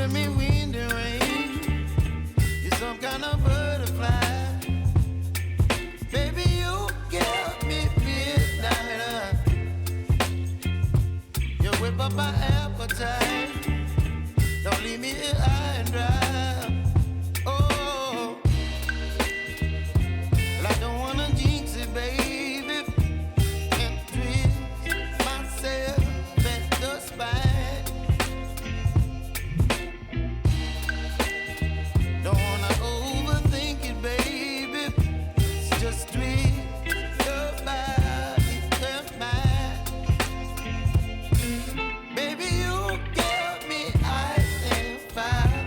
giving me wind and rain. You're some kind of butterfly. Baby, you give me midnight. You whip up my appetite. Don't leave me here high and dry. Oh, well, I don't wanna jinx it, baby, and twist myself at the spine. Don't wanna overthink it, baby. It's just twist your body and mine. Baby, you give me ice and fire.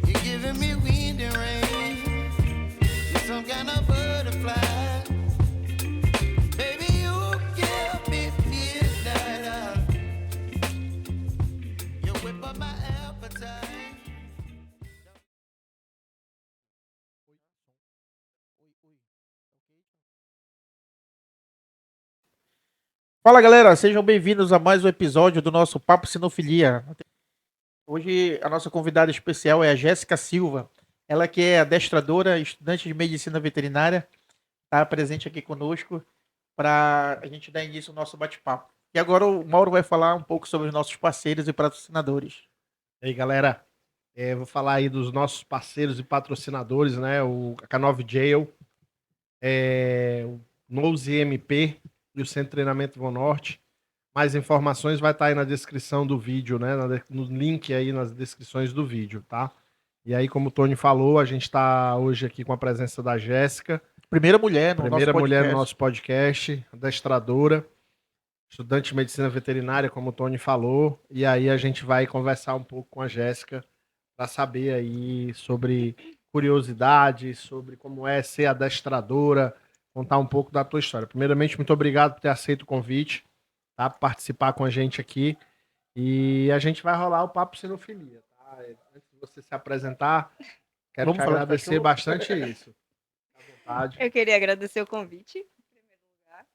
You're giving me wind and rain. You're some kind of butterfly. Baby, you give me midnight. You whip up my appetite. Fala galera, sejam bem-vindos a mais um episódio do nosso Papo Sinofilia. Hoje a nossa convidada especial é a Jéssica Silva. Ela que é adestradora, estudante de medicina veterinária, está presente aqui conosco para a gente dar início ao nosso bate-papo. E agora o Mauro vai falar um pouco sobre os nossos parceiros e patrocinadores. E aí, galera, vou falar aí dos nossos parceiros e patrocinadores, né? O K9 Jail, o Nose MP e o Centro de Treinamento Von Norte. Mais informações vai estar aí na descrição do vídeo, né? No link aí nas descrições do vídeo, tá? E aí, como o Tony falou, a gente está hoje aqui com a presença da Jéssica. Primeira mulher no nosso podcast, adestradora, estudante de medicina veterinária, como o Tony falou. E aí a gente vai conversar um pouco com a Jéssica para saber aí sobre curiosidades, sobre como é ser adestradora, contar um pouco da tua história. Primeiramente, muito obrigado por ter aceito o convite, tá? Participar com a gente aqui. E a gente vai rolar o Papo Sinofilia, tá? Antes de você se apresentar, quero te agradecer bastante isso. À vontade. Eu queria agradecer o convite, em primeiro lugar.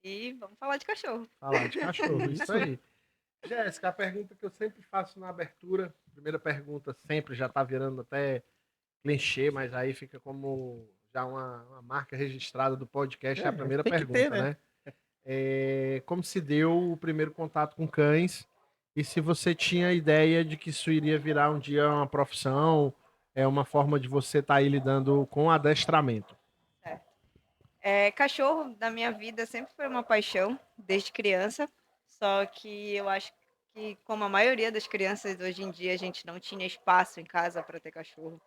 E vamos falar de cachorro. Falar de cachorro, isso aí. Jéssica, a pergunta que eu sempre faço na abertura, primeira pergunta sempre já tá virando até clichê, mas aí fica como já uma marca registrada do podcast, é a primeira pergunta, ter, né? Como se deu o primeiro contato com cães e se você tinha ideia de que isso iria virar um dia uma profissão, uma forma de você estar aí lidando com adestramento. Cachorro, na minha vida, sempre foi uma paixão, desde criança. Só que eu acho que, como a maioria das crianças hoje em dia, a gente não tinha espaço em casa para ter cachorro.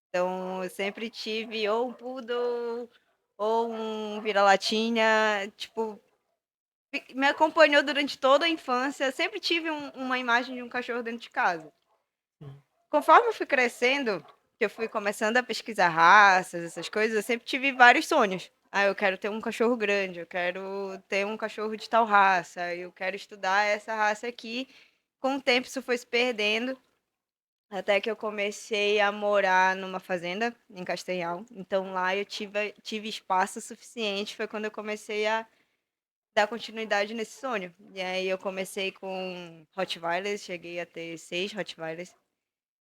Então, eu sempre tive ou um poodle ou um vira-latinha. Tipo, me acompanhou durante toda a infância. Sempre tive uma imagem de um cachorro dentro de casa. Conforme eu fui crescendo, que eu fui começando a pesquisar raças, essas coisas, eu sempre tive vários sonhos. Eu quero ter um cachorro grande, eu quero ter um cachorro de tal raça, eu quero estudar essa raça aqui. Com o tempo isso foi se perdendo, até que eu comecei a morar numa fazenda em Castanhal. Então lá eu tive espaço suficiente, foi quando eu comecei a dar continuidade nesse sonho. E aí eu comecei com Rottweilers, cheguei a ter 6 Rottweilers.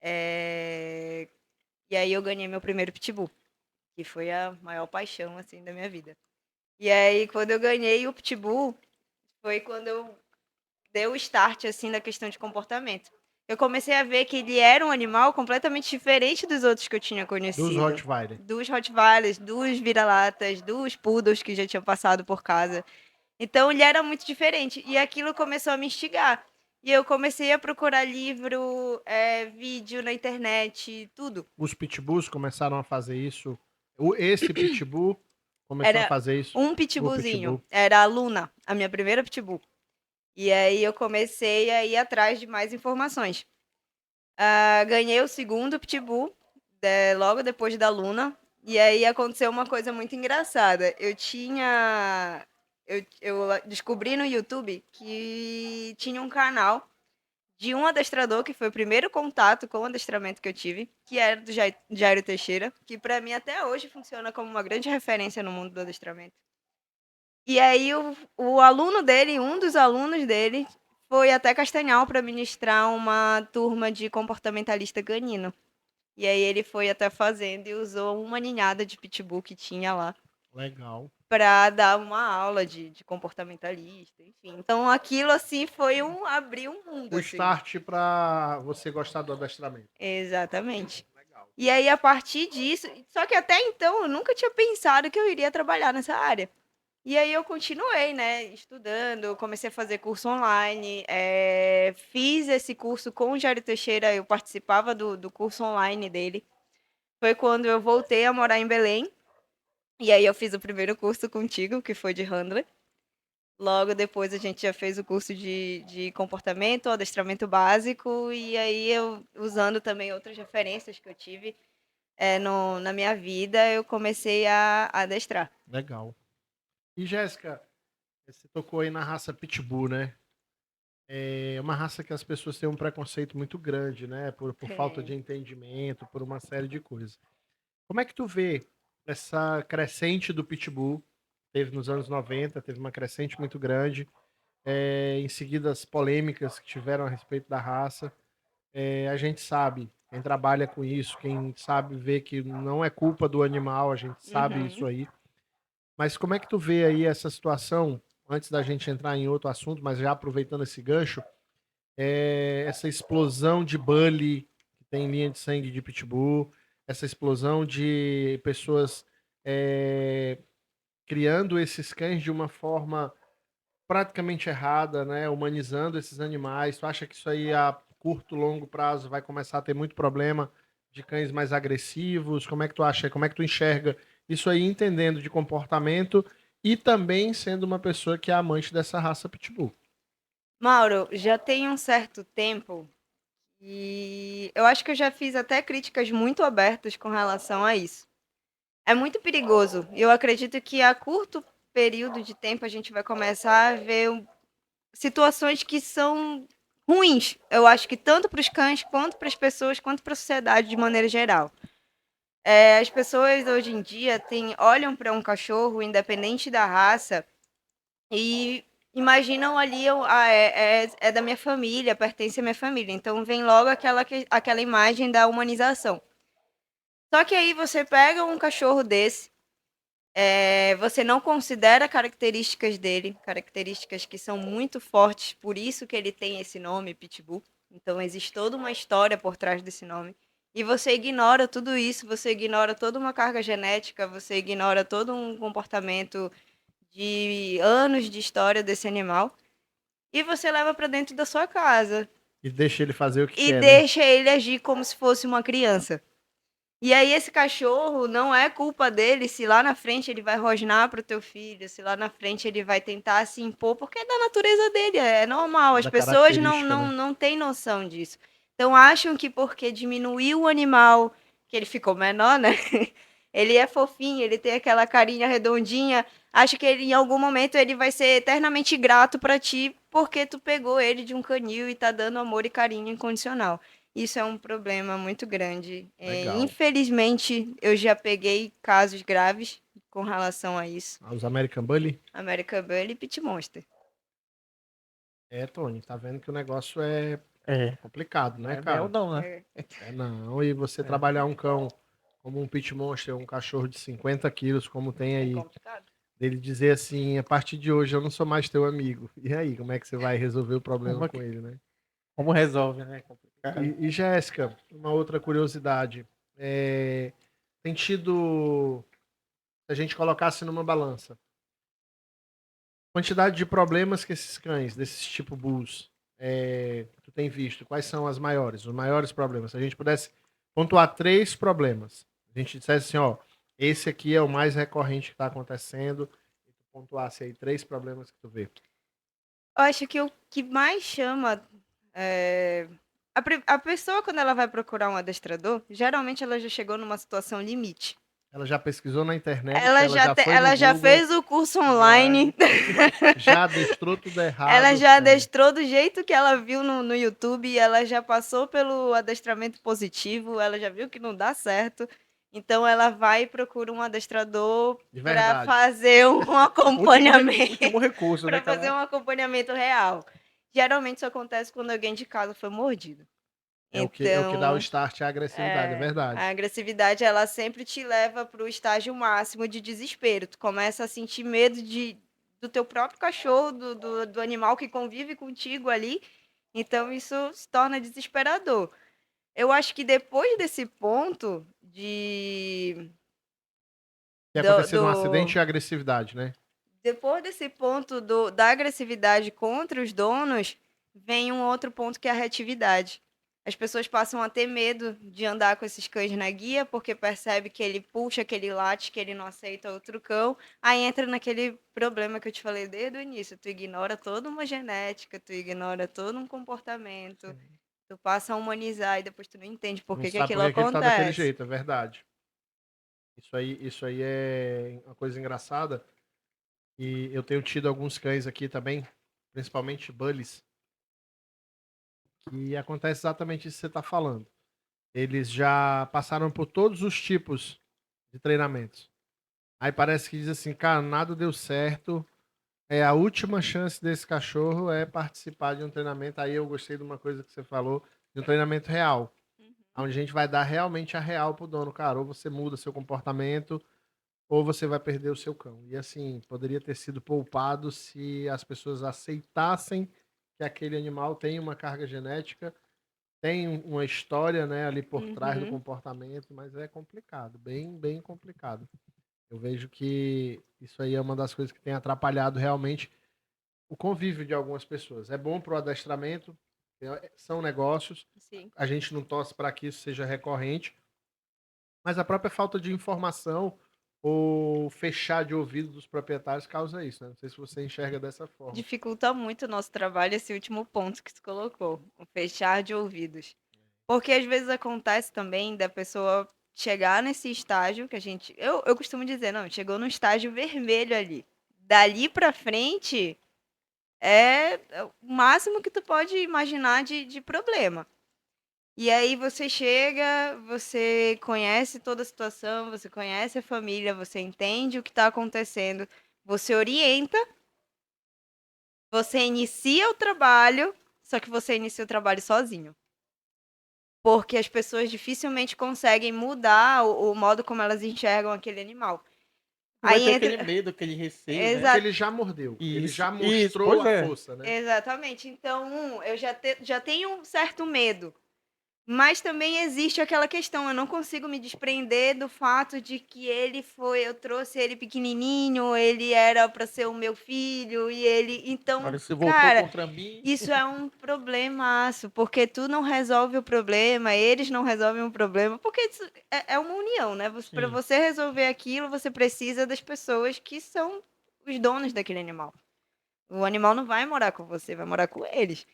E aí eu ganhei meu primeiro pitbull, que foi a maior paixão, assim, da minha vida. E aí, quando eu ganhei o pitbull, foi quando eu dei o start, assim, da questão de comportamento. Eu comecei a ver que ele era um animal completamente diferente dos outros que eu tinha conhecido. Dos Rottweilers. Dos Rottweilers, dos vira-latas, dos poodles que já tinham passado por casa. Então, ele era muito diferente. E aquilo começou a me instigar. E eu comecei a procurar livro, vídeo na internet, tudo. Os pitbulls começaram a fazer isso. Esse pitbull começou a fazer isso. Um pitbullzinho. Era a Luna, a minha primeira pitbull. E aí eu comecei a ir atrás de mais informações. Ganhei o segundo pitbull, logo depois da Luna. E aí aconteceu uma coisa muito engraçada. Eu descobri no YouTube que tinha um canal de um adestrador, que foi o primeiro contato com o adestramento que eu tive, que era do Jairo Teixeira, que para mim até hoje funciona como uma grande referência no mundo do adestramento. E aí o aluno dele, um dos alunos dele, foi até Castanhal para ministrar uma turma de comportamentalista canino. E aí ele foi até a fazenda e usou uma ninhada de pitbull que tinha lá Legal. para dar uma aula de comportamentalista, enfim. Então aquilo assim foi abrir um mundo O assim. start pra você gostar do adestramento. Exatamente. Legal. E aí a partir disso, só que até então eu nunca tinha pensado que eu iria trabalhar nessa área. E aí eu continuei, né, estudando, comecei a fazer curso online, fiz esse curso com o Jairo Teixeira, eu participava do curso online dele. Foi quando eu voltei a morar em Belém, e aí eu fiz o primeiro curso contigo, que foi de handler. Logo depois a gente já fez o curso de comportamento, adestramento básico, e aí eu, usando também outras referências que eu tive na minha vida, eu comecei a adestrar. Legal. E Jéssica, você tocou aí na raça Pitbull, né? É uma raça que as pessoas têm um preconceito muito grande, né? Por falta de entendimento, por uma série de coisas. Como é que tu vê essa crescente do Pitbull? Teve nos anos 90, teve uma crescente muito grande. Em seguida, as polêmicas que tiveram a respeito da raça. A gente sabe, quem trabalha com isso, quem sabe ver que não é culpa do animal, a gente sabe isso aí. Mas como é que tu vê aí essa situação, antes da gente entrar em outro assunto, mas já aproveitando esse gancho, essa explosão de bully que tem em linha de sangue de pitbull, essa explosão de pessoas criando esses cães de uma forma praticamente errada, né? Humanizando esses animais. Tu acha que isso aí a curto, longo prazo vai começar a ter muito problema de cães mais agressivos? Como é que tu acha? Como é que tu enxerga isso aí, entendendo de comportamento e também sendo uma pessoa que é amante dessa raça pitbull? Mauro, já tem um certo tempo e eu acho que eu já fiz até críticas muito abertas com relação a isso. É muito perigoso. Eu acredito que a curto período de tempo a gente vai começar a ver situações que são ruins. Eu acho que tanto para os cães, quanto para as pessoas, quanto para a sociedade de maneira geral. As pessoas hoje em dia olham para um cachorro, independente da raça, e imaginam ali, é da minha família, pertence à minha família. Então vem logo aquela imagem da humanização. Só que aí você pega um cachorro desse, você não considera características dele, características que são muito fortes, por isso que ele tem esse nome, Pitbull. Então existe toda uma história por trás desse nome. E você ignora tudo isso, você ignora toda uma carga genética, você ignora todo um comportamento de anos de história desse animal e você leva para dentro da sua casa E deixa ele fazer o que e quer, né? deixa ele agir como se fosse uma criança. E aí esse cachorro não é culpa dele se lá na frente ele vai rosnar pro teu filho, se lá na frente ele vai tentar se impor, porque é da natureza dele, é normal. As Da pessoas característica, né? não têm noção disso. Então acham que porque diminuiu o animal, que ele ficou menor, né? Ele é fofinho, ele tem aquela carinha redondinha, acha que ele, em algum momento ele vai ser eternamente grato pra ti porque tu pegou ele de um canil e tá dando amor e carinho incondicional. Isso é um problema muito grande. Legal. Infelizmente, eu já peguei casos graves com relação a isso. Os American Bully? American Bully e Pit Monster. Tony, tá vendo que o negócio é É. complicado, né, É cara? mel não, né? Não. E você trabalhar um cão como um Pit Monster, um cachorro de 50 quilos, como tem É aí, complicado. dele dizer assim, a partir de hoje eu não sou mais teu amigo. E aí, como é que você vai resolver o problema Como é com ele, né? Como resolve, né? É complicado. E Jéssica, uma outra curiosidade. Tem tido, se a gente colocasse numa balança, quantidade de problemas que esses cães, desses tipo bulls, tu tem visto, quais são os maiores problemas? Se a gente pudesse pontuar 3 problemas, a gente dissesse assim, ó, esse aqui é o mais recorrente que está acontecendo, e tu pontuasse aí 3 problemas que tu vê. Eu acho que o que mais chama a pessoa, quando ela vai procurar um adestrador, geralmente ela já chegou numa situação limite. Ela já pesquisou na internet, Ela já, foi ela no já Google, fez o curso online. já adestrou tudo errado. Ela já adestrou do jeito que ela viu no YouTube, ela já passou pelo adestramento positivo, ela já viu que não dá certo. Então ela vai e procura um adestrador para fazer um acompanhamento. Último recurso, Para né, cara? fazer um acompanhamento real. Geralmente isso acontece quando alguém de casa foi mordido. É o que dá o Então, start, é a agressividade, é a verdade. agressividade ela sempre te leva para o estágio máximo de desespero. Tu começa a sentir medo do teu próprio cachorro, do animal que convive contigo ali. Então isso se torna desesperador. Eu acho que depois desse ponto Tem do, acontecido um acidente do- e agressividade, né? depois desse ponto da agressividade contra os donos, vem um outro ponto que é a reatividade. As pessoas passam a ter medo de andar com esses cães na guia porque percebe que ele puxa, que ele late, que ele não aceita outro cão. Aí entra naquele problema que eu te falei desde o início. Tu ignora toda uma genética, tu ignora todo um comportamento, tu passa a humanizar e depois tu não entende por Não que sabe por aquilo que que ele tá daquele acontece. jeito, é verdade. Isso aí é uma coisa engraçada. E eu tenho tido alguns cães aqui também, principalmente bullies, que acontece exatamente isso que você está falando. Eles já passaram por todos os tipos de treinamentos. Aí parece que diz assim, cara, nada deu certo. É a última chance desse cachorro é participar de um treinamento. Aí eu gostei de uma coisa que você falou, de um treinamento real, onde a gente vai dar realmente a real pro dono, cara. Ou você muda seu comportamento, ou você vai perder o seu cão. E assim, poderia ter sido poupado se as pessoas aceitassem que aquele animal tem uma carga genética, tem uma história, né, ali por trás do Uhum. comportamento, mas é complicado, bem, bem complicado. Eu vejo que isso aí é uma das coisas que tem atrapalhado realmente o convívio de algumas pessoas. É bom para o adestramento, são negócios, Sim. a gente não torce para que isso seja recorrente, mas a própria falta de informação ou fechar de ouvido dos proprietários causa isso, né? Não sei se você enxerga dessa forma. Dificulta muito o nosso trabalho esse último ponto que tu colocou, o fechar de ouvidos. Porque às vezes acontece também da pessoa chegar nesse estágio que a gente. Eu costumo dizer, não, chegou no estágio vermelho ali. Dali pra frente é o máximo que tu pode imaginar de problema. E aí você chega, você conhece toda a situação, você conhece a família, você entende o que está acontecendo, você orienta, você inicia o trabalho, só que você inicia o trabalho sozinho. Porque as pessoas dificilmente conseguem mudar o modo como elas enxergam aquele animal. Vai Aí ter aquele entra. medo, aquele receio, né? Porque Exato. ele já mordeu, ele já Isso, mostrou pois a é. força, né? Exatamente. Então, eu já tenho um certo medo. Mas também existe aquela questão, eu não consigo me desprender do fato de que eu trouxe ele pequenininho, ele era para ser o meu filho e ele, então, Agora se voltou cara, contra mim. isso é um problemaço, porque tu não resolve o problema, eles não resolvem o problema, porque isso é uma união, né? Para Sim. você resolver aquilo, você precisa das pessoas que são os donos daquele animal. O animal não vai morar com você, vai morar com eles.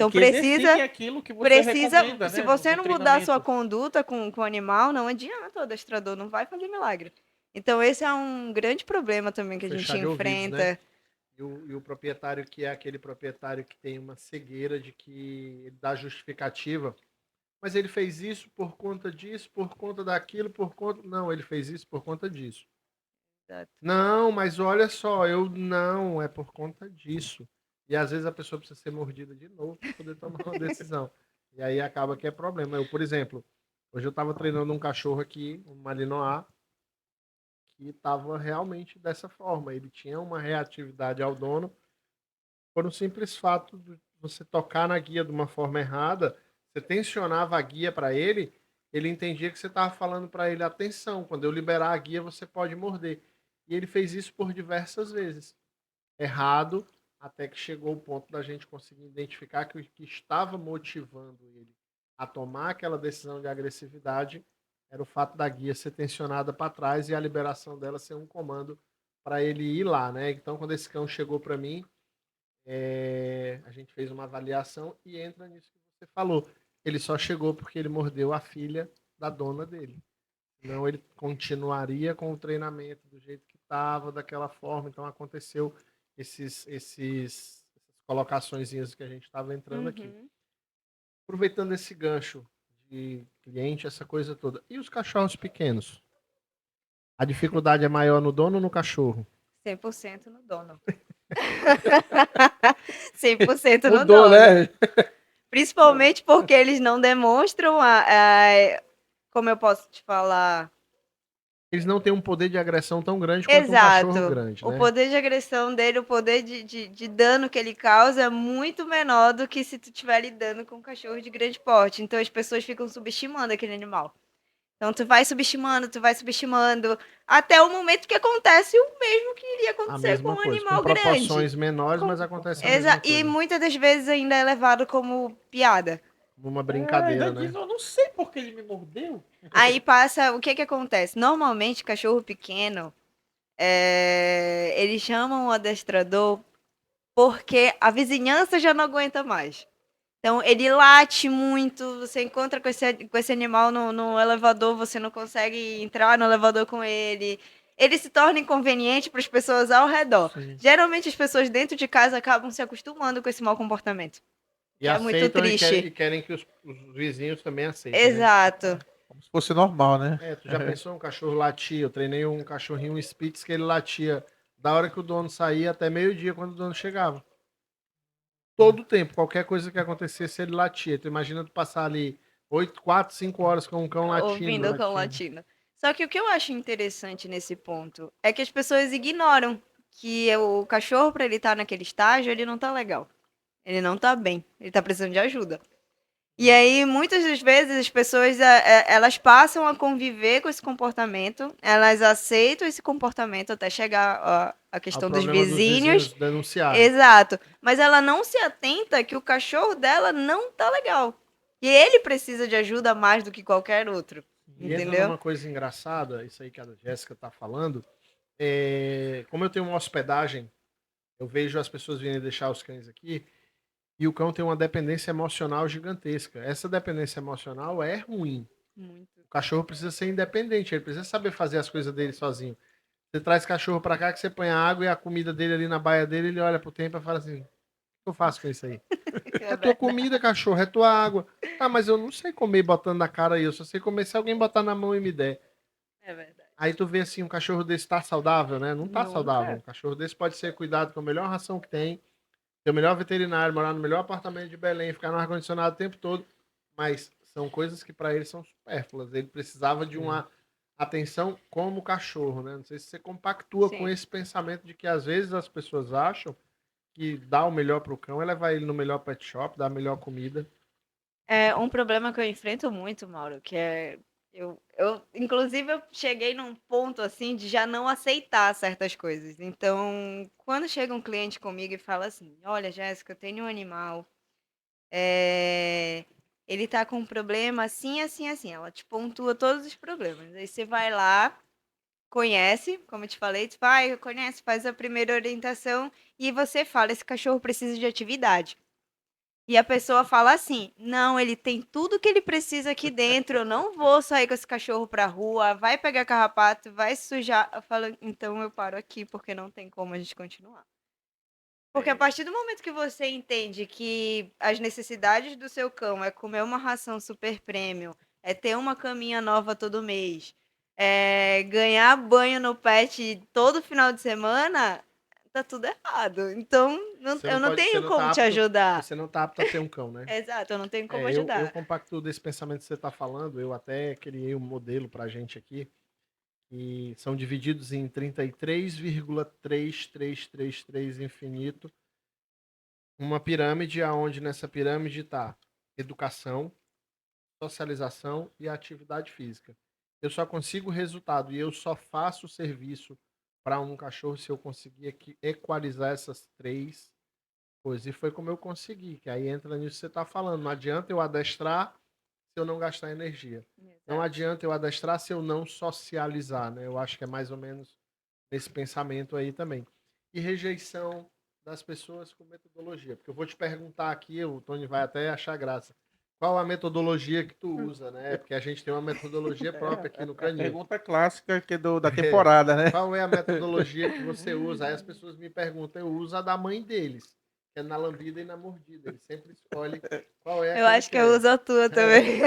E Então que executem precisa aquilo que você Precisa, recomenda, se né? você No não mudar a sua treinamento. conduta com o animal, não adianta o adestrador, não vai fazer milagre. Então, esse é um grande problema também O que a gente fechar de ouvidos, né? enfrenta. E o proprietário que é aquele proprietário que tem uma cegueira de que ele dá justificativa. Mas ele fez isso por conta disso, por conta daquilo, por conta. Não, ele fez isso por conta disso. Exato. Não, mas olha só, eu não, é por conta disso. E às vezes a pessoa precisa ser mordida de novo para poder tomar uma decisão. E aí acaba que é problema. Eu, por exemplo, hoje eu estava treinando um cachorro aqui, um Malinois, que estava realmente dessa forma. Ele tinha uma reatividade ao dono por um simples fato de você tocar na guia de uma forma errada, você tensionava a guia para ele, ele entendia que você estava falando para ele, atenção, quando eu liberar a guia você pode morder. E ele fez isso por diversas vezes. Errado, até que chegou o ponto da gente conseguir identificar que o que estava motivando ele a tomar aquela decisão de agressividade era o fato da guia ser tensionada para trás e a liberação dela ser um comando para ele ir lá, né? Então, quando esse cão chegou para mim, a gente fez uma avaliação e entra nisso que você falou. Ele só chegou porque ele mordeu a filha da dona dele. Senão ele continuaria com o treinamento do jeito que estava, daquela forma. Então aconteceu essas colocaçõezinhas que a gente estava entrando aqui. Uhum. Aproveitando esse gancho de cliente, essa coisa toda. E os cachorros pequenos? A dificuldade é maior no dono ou no cachorro? 100% no dono. 100% não Mudou, dão, né? né? Principalmente porque eles não demonstram como eu posso te falar? Eles não têm um poder de agressão tão grande quanto um cachorro Exato. grande, O né? poder de agressão dele, o poder de dano que ele causa é muito menor do que se tu estiver lidando com um cachorro de grande porte. Então as pessoas ficam subestimando aquele animal. Então tu vai subestimando, até o momento que acontece o mesmo que iria A acontecer com mesma um coisa, com animal grande. proporções menores, mas Com- acontece a mesma E coisa. muitas das vezes ainda é levado como piada. Como uma Ainda brincadeira, diz, né? eu não sei por que ele me mordeu. Aí passa, o que que acontece? Normalmente, cachorro pequeno, eles chamam o adestrador porque a vizinhança já não aguenta mais. Então, ele late muito, você encontra com esse animal no elevador, você não consegue entrar no elevador com ele. Ele se torna inconveniente para as pessoas ao redor. Sim. Geralmente, as pessoas dentro de casa acabam se acostumando com esse mau comportamento, E que é muito aceitam triste. e querem que os vizinhos também aceitem, né? Exato. Como se fosse normal, né? É, tu já pensou um cachorro latir? Eu treinei um cachorrinho, um Spitz, que ele latia da hora que o dono saía até meio-dia, quando o dono chegava. Todo tempo, qualquer coisa que acontecesse, ele latia. Tu imagina tu passar ali 4, 5 horas com um cão latindo. Ouvindo o cão latindo. Só que o que eu acho interessante nesse ponto é que as pessoas ignoram que o cachorro, para ele estar naquele estágio, ele não tá legal. Ele não tá bem. Ele tá precisando de ajuda. E aí, muitas das vezes, as pessoas elas passam a conviver com esse comportamento, elas aceitam esse comportamento até chegar a Ao questão dos problema dos vizinhos. vizinhos denunciarem. Exato. Mas ela não se atenta que o cachorro dela não tá legal. E ele precisa de ajuda mais do que qualquer outro. E entra Entendeu? numa coisa engraçada, isso aí que a Jéssica tá falando. Como eu tenho uma hospedagem, eu vejo as pessoas virem deixar os cães aqui, e o cão tem uma dependência emocional gigantesca. Essa dependência emocional é ruim. Muito. O cachorro precisa ser independente, ele precisa saber fazer as coisas dele sozinho. Você traz cachorro pra cá, que você põe a água e a comida dele ali na baia dele, ele olha pro tempo e fala assim: o que eu faço com isso aí? É tua comida, cachorro, é tua água. Ah, mas eu não sei comer botando na cara aí, eu só sei comer se alguém botar na mão e me der. É verdade. Aí tu vê assim, um cachorro desse tá saudável, né? Não tá saudável. Nunca. Um cachorro desse pode ser cuidado com a melhor ração que tem, ter o melhor veterinário, morar no melhor apartamento de Belém, ficar no ar-condicionado o tempo todo. Mas são coisas que para ele são supérfluas. Ele precisava de uma atenção como cachorro, né? Não sei se você compactua com Sim. esse pensamento de que às vezes as pessoas acham que dá o melhor pro cão é levar ele no melhor pet shop, dar a melhor comida. É um problema que eu enfrento muito, Mauro, que é inclusive, eu cheguei num ponto assim de já não aceitar certas coisas. Então, quando chega um cliente comigo e fala assim: Olha, Jéssica, eu tenho um animal, ele tá com um problema assim, assim, assim. Ela te pontua todos os problemas. Aí você vai lá, conhece, como eu te falei, tu vai, conhece, faz a primeira orientação e você fala: Esse cachorro precisa de atividade. E a pessoa fala assim: não, ele tem tudo que ele precisa aqui dentro, eu não vou sair com esse cachorro pra rua, vai pegar carrapato, vai sujar. Eu falo: então eu paro aqui, porque não tem como a gente continuar. Porque a partir do momento que você entende que as necessidades do seu cão é comer uma ração super premium, é ter uma caminha nova todo mês, é ganhar banho no pet todo final de semana, tá tudo errado. Então, eu não Você tenho não como tá te apto, ajudar. você não tá apto a ter um cão, né? Exato, eu não tenho como Eu ajudar. compacto desse pensamento que você está falando. Eu até criei um modelo para a gente aqui, que são divididos em 33,3333 infinito. Uma pirâmide, aonde nessa pirâmide está educação, socialização e atividade física. Eu só consigo resultado e eu só faço serviço para um cachorro se eu conseguir equalizar essas três coisas. E foi como eu consegui, que aí entra nisso que você está falando. Não adianta eu adestrar se eu não gastar energia. Não Exato. adianta eu adestrar se eu não socializar, né? Eu acho que é mais ou menos nesse pensamento aí também. E rejeição das pessoas com metodologia. Porque eu vou te perguntar aqui, o Tony vai até achar graça. Qual a metodologia que tu usa, né? Porque a gente tem uma metodologia própria aqui no É a Canil. pergunta clássica que é da temporada, né? Qual é a metodologia que você usa? Aí as pessoas me perguntam, eu uso a da mãe deles, que é na lambida e na mordida. Ele sempre escolhe qual é a Eu que ele acho que eu quer. uso a tua também.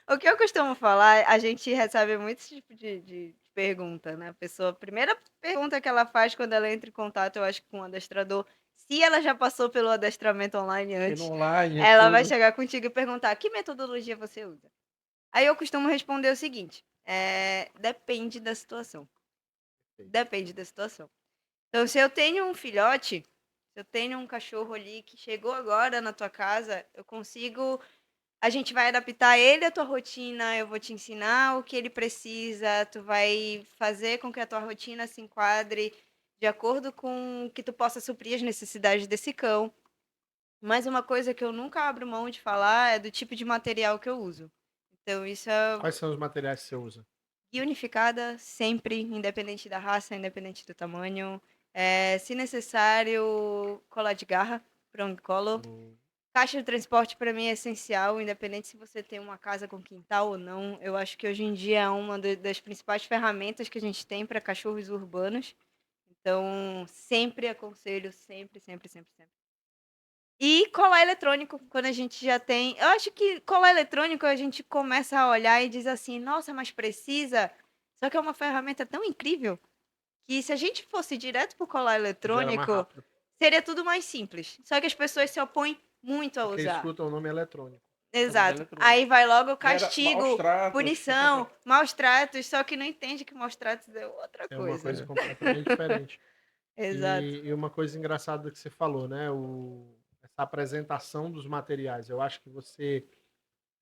O que eu costumo falar, a gente recebe muito esse tipo de pergunta, né? A primeira pergunta que ela faz quando ela entra em contato, eu acho, com o adestrador, se ela já passou pelo adestramento online antes, Pelo online, ela vai tudo. chegar contigo e perguntar: que metodologia você usa? Aí eu costumo responder o seguinte: depende da situação. Depende da situação. Então, se eu tenho um filhote, se eu tenho um cachorro ali que chegou agora na tua casa, eu consigo. A gente vai adaptar ele à tua rotina, eu vou te ensinar o que ele precisa, tu vai fazer com que a tua rotina se enquadre de acordo com que tu possa suprir as necessidades desse cão. Mas uma coisa que eu nunca abro mão de falar é do tipo de material que eu uso. Então, isso é Quais são os materiais que você usa? guia unificada, sempre, independente da raça, independente do tamanho. Se necessário, colar de garra, prong collar. Caixa de transporte para mim é essencial, independente se você tem uma casa com quintal ou não. Eu acho que hoje em dia é uma das principais ferramentas que a gente tem para cachorros urbanos. Então, sempre aconselho, sempre, sempre, sempre, sempre. E colar eletrônico, quando a gente já tem. Eu acho que colar eletrônico a gente começa a olhar e diz assim: nossa, mas precisa. Só que é uma ferramenta tão incrível que se a gente fosse direto pro colar Já era mais eletrônico, rápido. seria tudo mais simples. Só que as pessoas se opõem muito a Porque usar. escutam o nome eletrônico. Exato. eletrônico. Aí vai logo o Gera castigo, maus tratos. punição, maus tratos, só que não entende que maus tratos é outra É uma coisa. coisa completamente diferente. Exato. E uma coisa engraçada que você falou, né? Essa apresentação dos materiais. Eu acho que você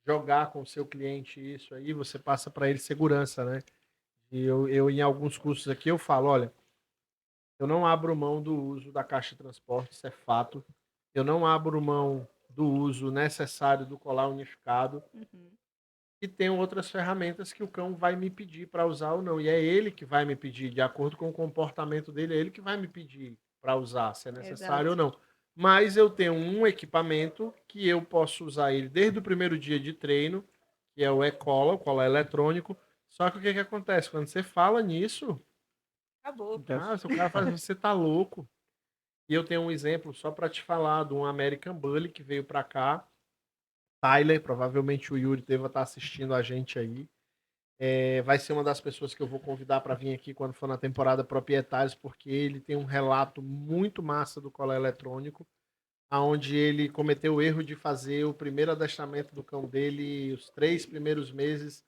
jogar com o seu cliente isso aí, você passa para ele segurança, né? E eu, em alguns cursos aqui, eu falo, olha, eu não abro mão do uso da caixa de transporte, isso é fato. Eu não abro mão do uso necessário do colar unificado. Uhum. E tem outras ferramentas que o cão vai me pedir para usar ou não. E é ele que vai me pedir, de acordo com o comportamento dele, é ele que vai me pedir para usar, se é necessário Exato. ou não. Mas eu tenho um equipamento que eu posso usar ele desde o primeiro dia de treino, que é o e-collar, o colar eletrônico. Só que o que, que acontece? Quando você fala nisso, Acabou. o cara fala, você tá louco. E eu tenho um exemplo só para te falar de um American Bully que veio para cá. Tyler, provavelmente o Yuri deva estar assistindo a gente aí. Vai ser uma das pessoas que eu vou convidar para vir aqui quando for na temporada Proprietários, porque ele tem um relato muito massa do colar eletrônico, aonde ele cometeu o erro de fazer o primeiro adestramento do cão dele, os 3 primeiros meses,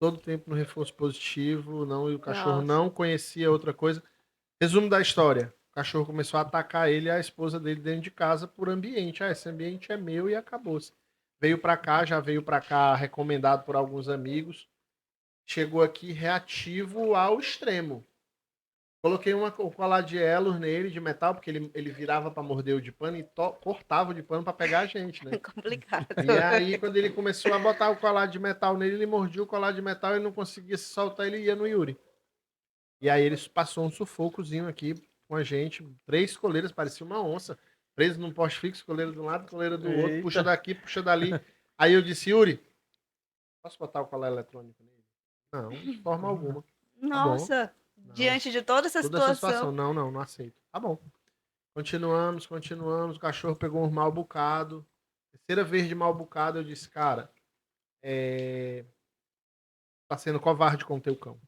todo o tempo no reforço positivo, não, e o cachorro Nossa. não conhecia outra coisa. Resumo da história: o cachorro começou a atacar ele e a esposa dele dentro de casa por ambiente. Esse ambiente é meu e acabou-se. Já veio para cá recomendado por alguns amigos. Chegou aqui reativo ao extremo. Coloquei um colar de elos nele, de metal, porque ele virava para morder o de pano e cortava o de pano para pegar a gente, né? Complicado. E aí, quando ele começou a botar o colar de metal nele, ele mordia o colar de metal, ele não conseguia se soltar, ele ia no Yuri. E aí ele passou um sufocozinho aqui com a gente, 3 coleiras, parecia uma onça, preso num poste fixo, coleira de um lado, coleira do outro, puxa Eita. daqui, puxa dali. Aí eu disse, Yuri, posso botar o colar eletrônico nele? Não, de forma alguma. Tá bom. Nossa, Não. diante de toda essa Toda essa situação. situação. Não aceito. Tá bom. Continuamos. O cachorro pegou um mal bocado. Terceira vez de mal bocado, eu disse, cara, tá sendo covarde com o teu cão.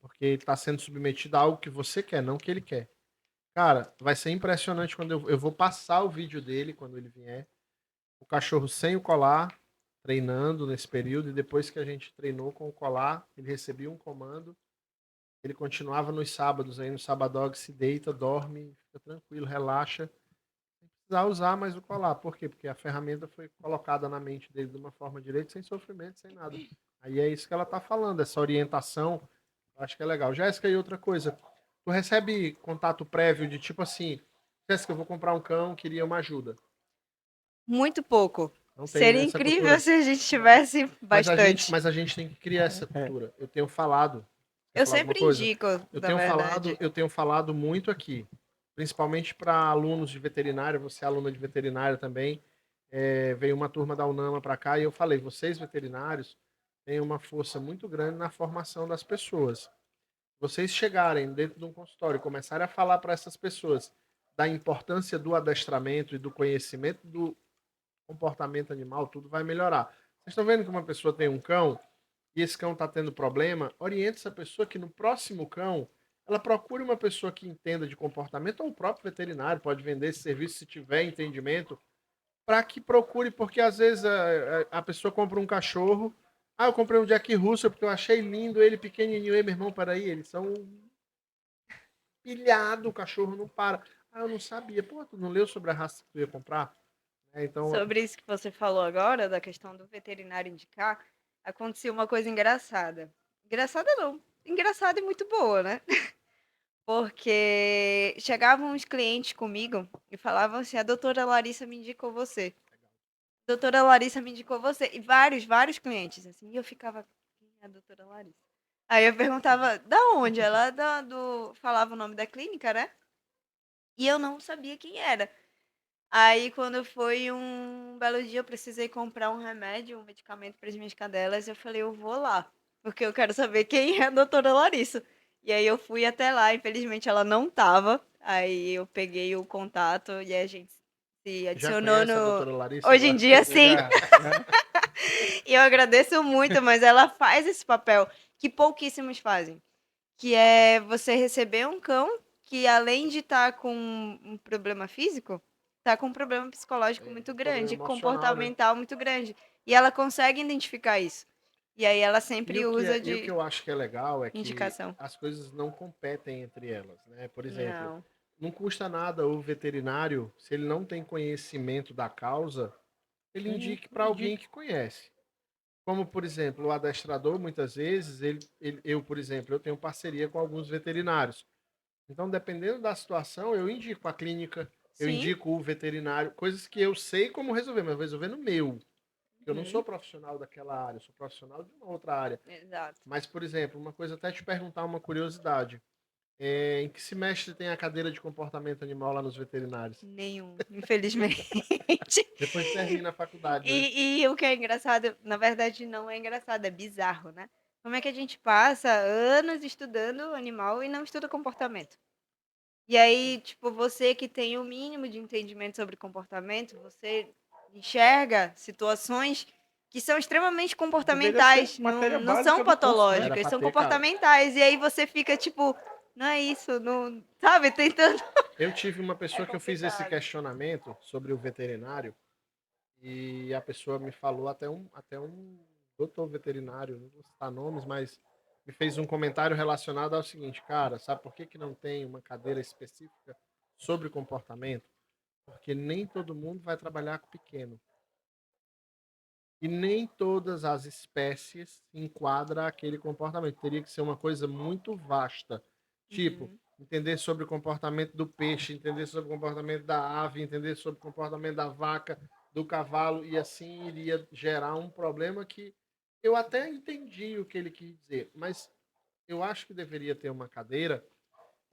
Porque ele tá sendo submetido a algo que você quer, não que ele quer. Cara, vai ser impressionante quando eu vou passar o vídeo dele quando ele vier. O cachorro sem o colar, treinando nesse período, e depois que a gente treinou com o colar, ele recebia um comando. Ele continuava nos sábados, aí no Sabadog se deita, dorme, fica tranquilo, relaxa. Não precisar usar mais o colar. Por quê? Porque a ferramenta foi colocada na mente dele de uma forma direita, sem sofrimento, sem nada. Aí é isso que ela está falando, essa orientação, eu acho que é legal. Jéssica, e outra coisa, tu recebe contato prévio de tipo assim, Jéssica, eu vou comprar um cão, queria uma ajuda. Muito pouco. Não tem Seria essa incrível cultura. se a gente tivesse bastante. Mas a gente tem que criar essa cultura. Eu tenho falado. Quer Eu falar alguma sempre coisa? indico, na verdade. Eu tenho falado muito aqui, principalmente para alunos de veterinária, você é aluna de veterinária também. Veio uma turma da UNAMA para cá e eu falei, vocês veterinários têm uma força muito grande na formação das pessoas. Vocês chegarem dentro de um consultório e começarem a falar para essas pessoas da importância do adestramento e do conhecimento do comportamento animal, tudo vai melhorar. Vocês estão vendo que uma pessoa tem um cão e esse cão tá tendo problema, oriente essa pessoa que no próximo cão ela procure uma pessoa que entenda de comportamento, ou o próprio veterinário pode vender esse serviço se tiver entendimento, para que procure, porque às vezes a pessoa compra um cachorro, eu comprei um Jack Russell porque eu achei lindo ele pequenininho, meu irmão, peraí, eles são pilhado, o cachorro não para. Eu não sabia, pô, tu não leu sobre a raça que tu ia comprar? Então, Sobre isso que você falou agora, da questão do veterinário indicar, aconteceu uma coisa engraçada. Engraçada não. Engraçada e muito boa, né? Porque chegavam uns clientes comigo e falavam assim: a doutora Larissa me indicou você. Doutora Larissa me indicou você. E vários clientes, assim. E eu ficava: quem é a doutora Larissa? Aí eu perguntava: da onde? Ela falava o nome da clínica, né? E eu não sabia quem era. Aí, quando foi um belo dia, eu precisei comprar um remédio, um medicamento para as minhas cadelas. Eu falei, eu vou lá, porque eu quero saber quem é a doutora Larissa. E aí eu fui até lá, infelizmente ela não tava. Aí eu peguei o contato e a gente se já adicionou conhece a no. doutora Larissa Hoje em agora? dia, sim. Já, né? E eu agradeço muito, mas ela faz esse papel que pouquíssimos fazem. Que é você receber um cão que, além de estar com um problema físico, está com um problema psicológico muito Problema grande, emocional, né? comportamental muito grande. E ela consegue identificar isso. E aí ela E sempre o que, usa e o que de eu acho que é legal é que indicação. as coisas não competem entre elas, né? Por exemplo, Não. não custa nada o veterinário, se ele não tem conhecimento da causa, ele indique para alguém que conhece. Como, por exemplo, o adestrador, muitas vezes, eu, por exemplo, eu tenho parceria com alguns veterinários. Então, dependendo da situação, eu indico a clínica, eu Sim. indico o veterinário, coisas que eu sei como resolver, mas eu vou resolver no meu. Eu não sou Uhum. profissional daquela área, eu sou profissional de uma outra área. Exato. Mas, por exemplo, uma coisa até te perguntar uma curiosidade. Em que semestre tem a cadeira de comportamento animal lá nos veterinários? Nenhum, infelizmente. Depois termina a faculdade, né? E o que é engraçado, na verdade, não é engraçado, é bizarro, né? Como é que a gente passa anos estudando animal e não estuda comportamento? E aí, tipo, você que tem o mínimo de entendimento sobre comportamento, você enxerga situações que são extremamente Deveria ser comportamentais, matéria não são básica do curso, né? Era patológicas, pra são ter, cara. comportamentais. E aí você fica, tipo, não é isso, não, sabe, tentando. Eu tive uma É pessoa que eu fiz esse complicado. questionamento sobre o veterinário e a pessoa me falou até um doutor veterinário, não vou citar nomes, mas me fez um comentário relacionado ao seguinte, cara, sabe por que que não tem uma cadeira específica sobre comportamento? Porque nem todo mundo vai trabalhar com pequeno. E nem todas as espécies enquadra aquele comportamento. Teria que ser uma coisa muito vasta. Tipo, Uhum. entender sobre o comportamento do peixe, entender sobre o comportamento da ave, entender sobre o comportamento da vaca, do cavalo, e assim iria gerar um problema que eu até entendi o que ele quis dizer, mas eu acho que deveria ter uma cadeira.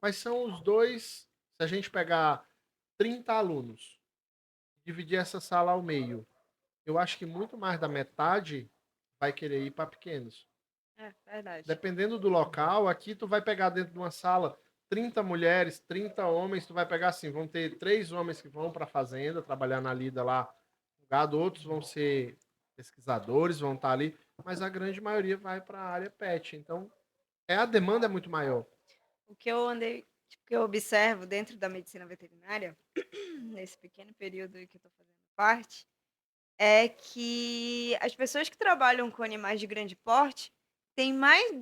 Quais são os dois, se a gente pegar 30 alunos, dividir essa sala ao meio, eu acho que muito mais da metade vai querer ir para pequenos. É verdade. Dependendo do local, aqui tu vai pegar dentro de uma sala 30 mulheres, 30 homens, tu vai pegar assim, vão ter 3 homens que vão para a fazenda, trabalhar na lida lá, no gado, outros vão ser pesquisadores, vão estar ali, mas a grande maioria vai para a área pet. Então, a demanda é muito maior. O que eu andei, tipo, que eu observo dentro da medicina veterinária, nesse pequeno período que eu estou fazendo parte, é que as pessoas que trabalham com animais de grande porte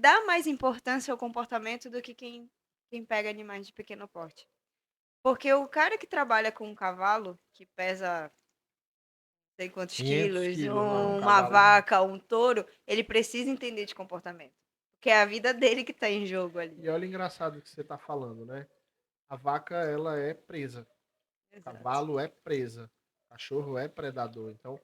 dá mais importância ao comportamento do que quem pega animais de pequeno porte. Porque o cara que trabalha com um cavalo, que pesa não sei quantos 500 quilos, quilos lá, um uma cavalo. vaca, um touro, ele precisa entender de comportamento. Porque é a vida dele que está em jogo ali. E olha o engraçado que você está falando, né? A vaca, ela é presa. O Exato. cavalo é presa. O cachorro é predador. Então, o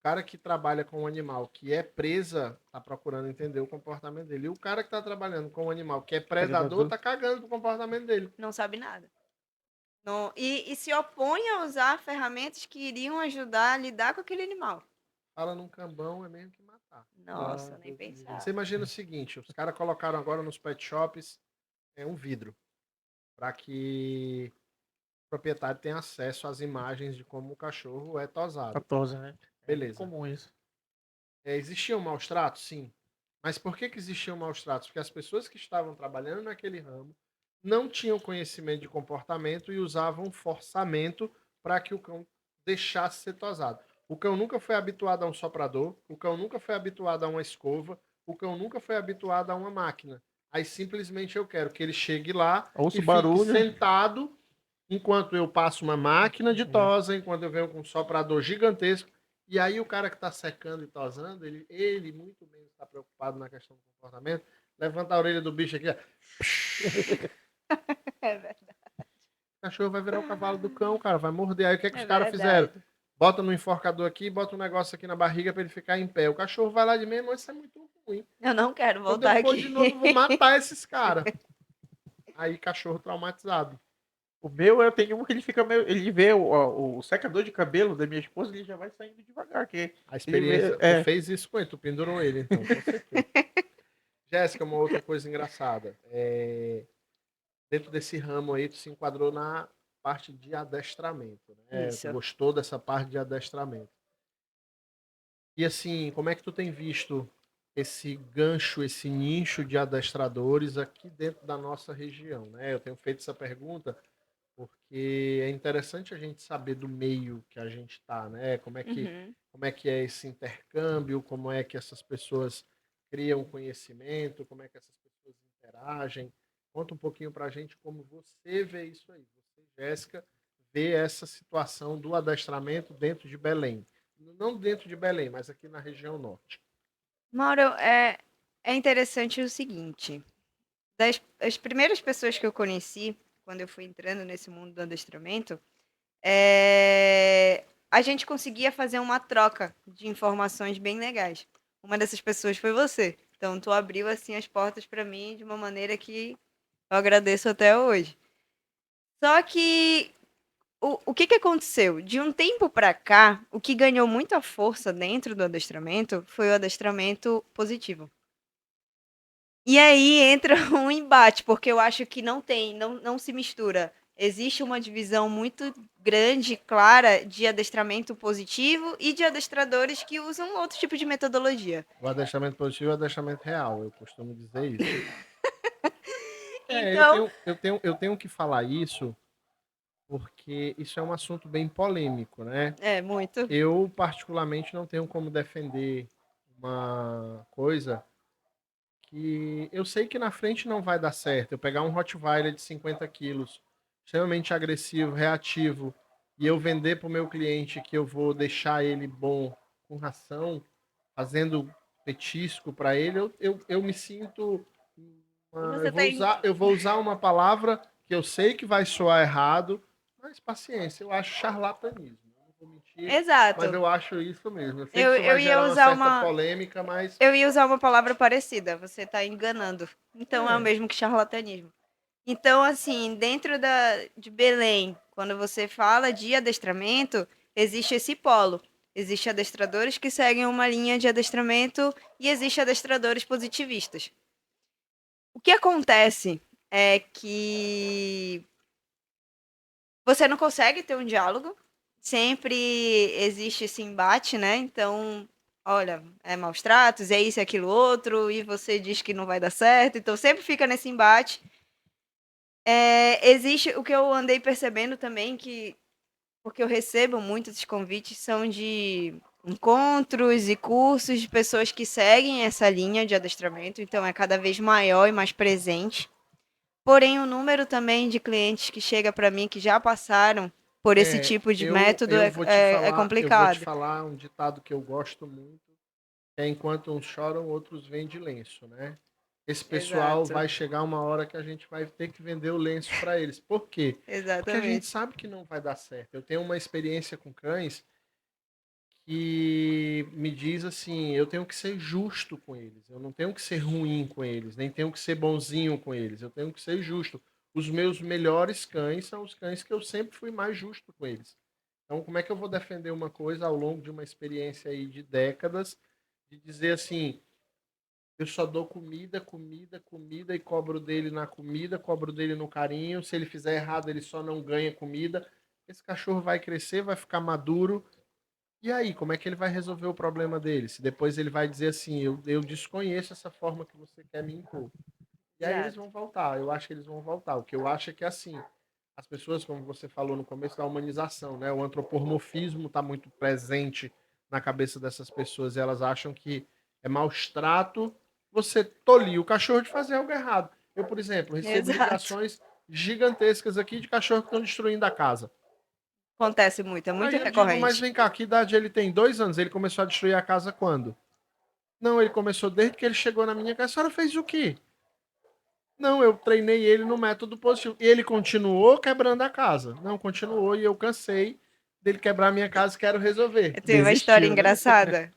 cara que trabalha com um animal que é presa, tá procurando entender o comportamento dele. E o cara que tá trabalhando com um animal que é predador, tá cagando pro comportamento dele. Não sabe nada. Não, e se opõe a usar ferramentas que iriam ajudar a lidar com aquele animal. Fala num cambão, é mesmo que matar. Nossa, nem pensar. Você imagina o seguinte, os caras colocaram agora nos pet shops um vidro para que o proprietário tenha acesso às imagens de como o cachorro é tosado. 14, né? É muito Beleza. comum isso. Existiam maus tratos? Sim. Mas por que existiam maus tratos? Porque as pessoas que estavam trabalhando naquele ramo não tinham conhecimento de comportamento e usavam forçamento para que o cão deixasse ser tosado. O cão nunca foi habituado a um soprador, o cão nunca foi habituado a uma escova, o cão nunca foi habituado a uma máquina. Aí simplesmente eu quero que ele chegue lá Ouça e o fique barulho. sentado enquanto eu passo uma máquina de tosa, enquanto eu venho com um soprador gigantesco. E aí o cara que está secando e tosando, ele muito menos está preocupado na questão do comportamento. Levanta a orelha do bicho aqui, ó. É verdade. O cachorro vai virar o cavalo do cão, cara, vai morder. Aí o que é que É os caras fizeram? verdade. Bota no enforcador aqui, bota um negócio aqui na barriga para ele ficar em pé. O cachorro vai lá de mesmo, isso é muito ruim. Eu não quero Quando eu voltar for aqui. de novo, eu vou matar esses caras. Aí cachorro traumatizado. O meu, eu tenho um que ele fica meio. Ele vê o secador de cabelo da minha esposa, ele já vai saindo devagar. Que A ele experiência, vê. tu fez isso com ele, tu pendurou ele, então, com certeza. Jéssica, uma outra coisa engraçada. Dentro desse ramo aí, tu se enquadrou na parte de adestramento, né? Tu Isso. gostou dessa parte de adestramento. E assim, como é que tu tem visto esse gancho, esse nicho de adestradores aqui dentro da nossa região, né? Eu tenho feito essa pergunta porque é interessante a gente saber do meio que a gente está, né? Uhum. Como é que é esse intercâmbio, como é que essas pessoas criam conhecimento, como é que essas pessoas interagem. Conta um pouquinho para a gente como você vê isso aí. Você, Jéssica, vê essa situação do adestramento dentro de Belém. Não dentro de Belém, mas aqui na região norte. Mauro, é interessante o seguinte: as primeiras pessoas que eu conheci, quando eu fui entrando nesse mundo do adestramento, a gente conseguia fazer uma troca de informações bem legais. Uma dessas pessoas foi você. Então, tu abriu assim as portas para mim de uma maneira que eu agradeço até hoje. Só que o que que aconteceu? De um tempo para cá, o que ganhou muita força dentro do adestramento foi o adestramento positivo. E aí entra um embate, porque eu acho que não se mistura. Existe uma divisão muito grande, clara, de adestramento positivo e de adestradores que usam outro tipo de metodologia. O adestramento positivo é o adestramento real, eu costumo dizer isso. Então, Eu tenho que falar isso porque isso é um assunto bem polêmico, né? muito. Eu, particularmente, não tenho como defender uma coisa que eu sei que na frente não vai dar certo. Eu pegar um Rottweiler de 50 quilos, extremamente agressivo, reativo, e eu vender para o meu cliente que eu vou deixar ele bom com ração, fazendo petisco para ele, eu me sinto. Você tem. Eu vou usar uma palavra que eu sei que vai soar errado, mas paciência, eu acho charlatanismo. Eu não vou mentir, mas Exato. eu acho isso mesmo. Eu sei que Eu, isso eu vai ia gerar uma usar certa uma. polêmica, mas Eu ia usar uma palavra parecida. Você está enganando. Então é o é, mesmo que charlatanismo. Então, assim, dentro de Belém, quando você fala de adestramento, existe esse polo. Existem adestradores que seguem uma linha de adestramento e existem adestradores positivistas. O que acontece é que você não consegue ter um diálogo, sempre existe esse embate, né? Então, olha, é maus tratos, é isso, é aquilo outro, e você diz que não vai dar certo, então sempre fica nesse embate. Existe o que eu andei percebendo também, que porque eu recebo muitos convites, são de encontros e cursos de pessoas que seguem essa linha de adestramento, então é cada vez maior e mais presente. Porém, o número também de clientes que chega para mim que já passaram por esse tipo de método é eu vou te complicado. falar um ditado que eu gosto muito, que é enquanto uns choram, outros vendem lenço, né? Esse pessoal Exato, vai chegar uma hora que a gente vai ter que vender o lenço para eles. Por quê? Porque a gente exatamente. sabe que não vai dar certo. Eu tenho uma experiência com cães que me diz assim, eu tenho que ser justo com eles, eu não tenho que ser ruim com eles, nem tenho que ser bonzinho com eles, eu tenho que ser justo. Os meus melhores cães são os cães que eu sempre fui mais justo com eles. Então, como é que eu vou defender uma coisa ao longo de uma experiência aí de décadas, de dizer assim, eu só dou comida, comida, comida e cobro dele na comida, cobro dele no carinho, se ele fizer errado, ele só não ganha comida. Esse cachorro vai crescer, vai ficar maduro, E aí, como é que ele vai resolver o problema dele? Se depois ele vai dizer assim, eu desconheço essa forma que você quer me impor. E aí eles Exato. vão voltar. Eu acho que eles vão voltar. O que eu acho é que assim, as pessoas, como você falou no começo, da humanização, né? O antropomorfismo está muito presente na cabeça dessas pessoas. E elas acham que é maus trato você tolir o cachorro de fazer algo errado. Eu, por exemplo, recebo Exato. ligações gigantescas aqui de cachorro que estão destruindo a casa. Acontece muito, é muito Aí eu digo, mas recorrente. vem cá, que idade ele tem? 2 anos. Ele começou a destruir a casa quando? Não, ele começou desde que ele chegou na minha casa. A senhora fez o quê? Não, eu treinei ele no método positivo. E ele continuou quebrando a casa. Não, continuou e eu cansei dele quebrar a minha casa e quero resolver. Eu tenho uma história Desistiu, né? engraçada.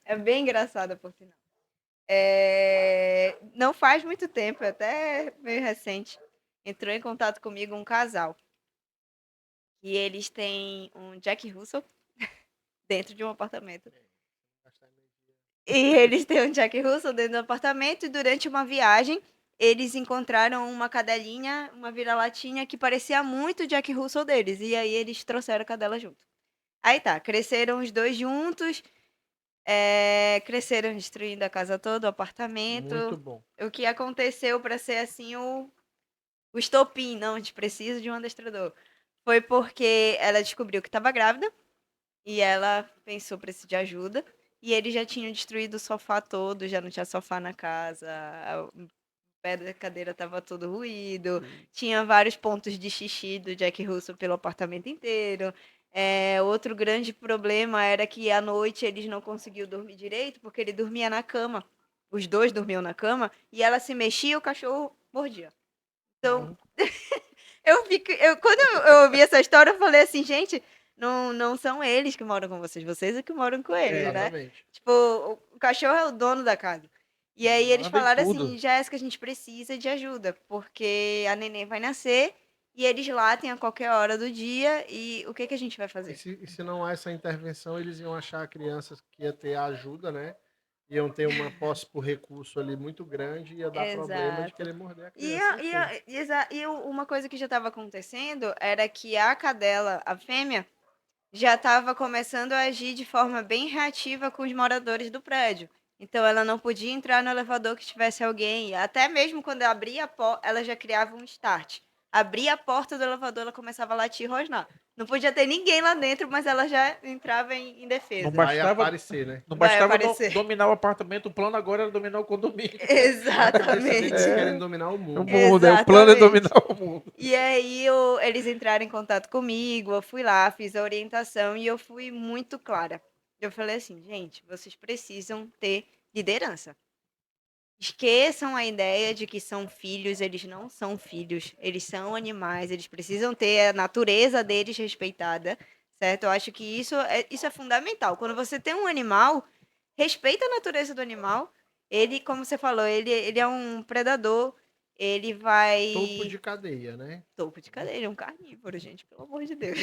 É bem engraçada, por sinal. Não faz muito tempo, até meio recente, entrou em contato comigo um casal. E eles têm um Jack Russell dentro de um apartamento. E eles têm um Jack Russell dentro do apartamento e durante uma viagem eles encontraram uma cadelinha, uma vira-latinha que parecia muito o Jack Russell deles. E aí eles trouxeram a cadela junto. Aí tá, cresceram os dois juntos, cresceram destruindo a casa toda, o apartamento. Muito bom. O que aconteceu para ser assim o estopim, não, a gente precisa de um adestrador. Foi porque ela descobriu que estava grávida e ela pensou preciso de ajuda. E eles já tinham destruído o sofá todo, já não tinha sofá na casa, o pé da cadeira estava todo ruído, tinha vários pontos de xixi do Jack Russell pelo apartamento inteiro. Outro grande problema era que à noite eles não conseguiam dormir direito, porque ele dormia na cama. Os dois dormiam na cama e ela se mexia e o cachorro mordia. Então, quando eu ouvi essa história, eu falei assim, gente, não são eles que moram com vocês é que moram com eles, né? Exatamente. Tipo, o cachorro é o dono da casa. E aí eles Manda em falaram tudo. assim, Jéssica, a gente precisa de ajuda, porque a neném vai nascer e eles latem a qualquer hora do dia e o que que a gente vai E fazer? se não há essa intervenção, eles iam achar crianças que ia ter ajuda, né? Iam ter uma posse por recurso ali muito grande e ia dar problema de Exato. querer morder a E, criança. Enfim. uma coisa que já estava acontecendo era que a cadela, a fêmea, já estava começando a agir de forma bem reativa com os moradores do prédio. Então ela não podia entrar no elevador que tivesse alguém. Até mesmo quando abria a porta, ela já criava um start. Abria a porta do elevador, ela começava a latir e rosnar. Não podia ter ninguém lá dentro, mas ela já entrava em Não defesa. Vai bastava, aparecer, né? não Vai bastava aparecer. dominar o apartamento, o plano agora era dominar o condomínio. Na cabeça deles, eles Exatamente. querem dominar o O mundo. mundo, o plano é Exatamente. dominar o mundo. E aí eles entraram em contato comigo, eu fui lá, fiz a orientação e eu fui muito clara. Eu falei assim, gente, vocês precisam ter liderança. Esqueçam a ideia de que são filhos, eles não são filhos, eles são animais, eles precisam ter a natureza deles respeitada, certo? Eu acho que isso é fundamental. Quando você tem um animal, respeita a natureza do animal. Ele, como você falou, ele é um predador, ele Topo vai de cadeia, né? topo de cadeia, ele é um carnívoro, gente, pelo amor de Deus.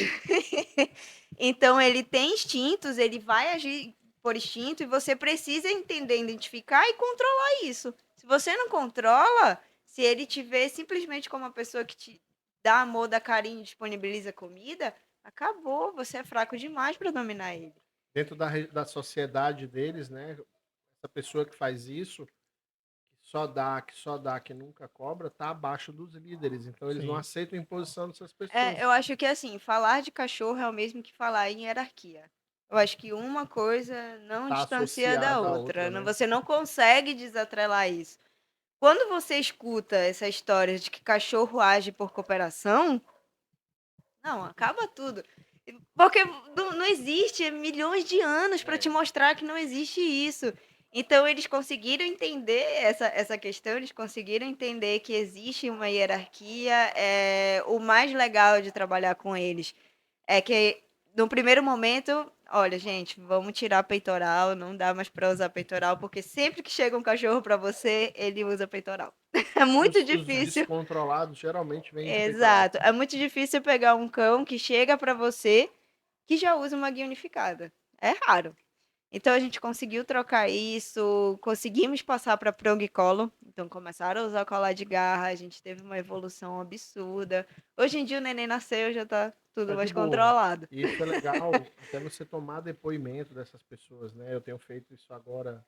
Então ele tem instintos, ele vai agir por instinto e você precisa entender, identificar e controlar isso. Se você não controla, se ele te vê simplesmente como uma pessoa que te dá amor, dá carinho, disponibiliza comida, acabou, você é fraco demais para dominar ele. Dentro da sociedade deles, né? Essa pessoa que faz isso, que só dá, que nunca cobra, tá abaixo dos líderes. Então eles não Sim. aceitam a imposição dessas pessoas. Eu acho que assim, falar de cachorro é o mesmo que falar em hierarquia. Eu acho que uma coisa não Tá distancia da associada à outra. outra, né? Você não consegue desatrelar isso. Quando você escuta essa história de que cachorro age por cooperação, não, acaba tudo. Porque não existe milhões de anos para te mostrar que não existe isso. Então, eles conseguiram entender essa questão, eles conseguiram entender que existe uma hierarquia. O mais legal de trabalhar com eles é que, no primeiro momento, olha, gente, vamos tirar peitoral, não dá mais para usar peitoral, porque sempre que chega um cachorro para você, ele usa peitoral. É muito Os difícil. descontrolados geralmente vêm de peitoral. Exato. É muito difícil pegar um cão que chega para você que já usa uma guia unificada. É raro. Então a gente conseguiu trocar isso, conseguimos passar para prong collar, então começaram a usar colar de garra, a gente teve uma evolução absurda. Hoje em dia o neném nasceu, já tá tudo Tá de mais boa. controlado. E isso é legal, até você tomar depoimento dessas pessoas, né? Eu tenho feito isso agora.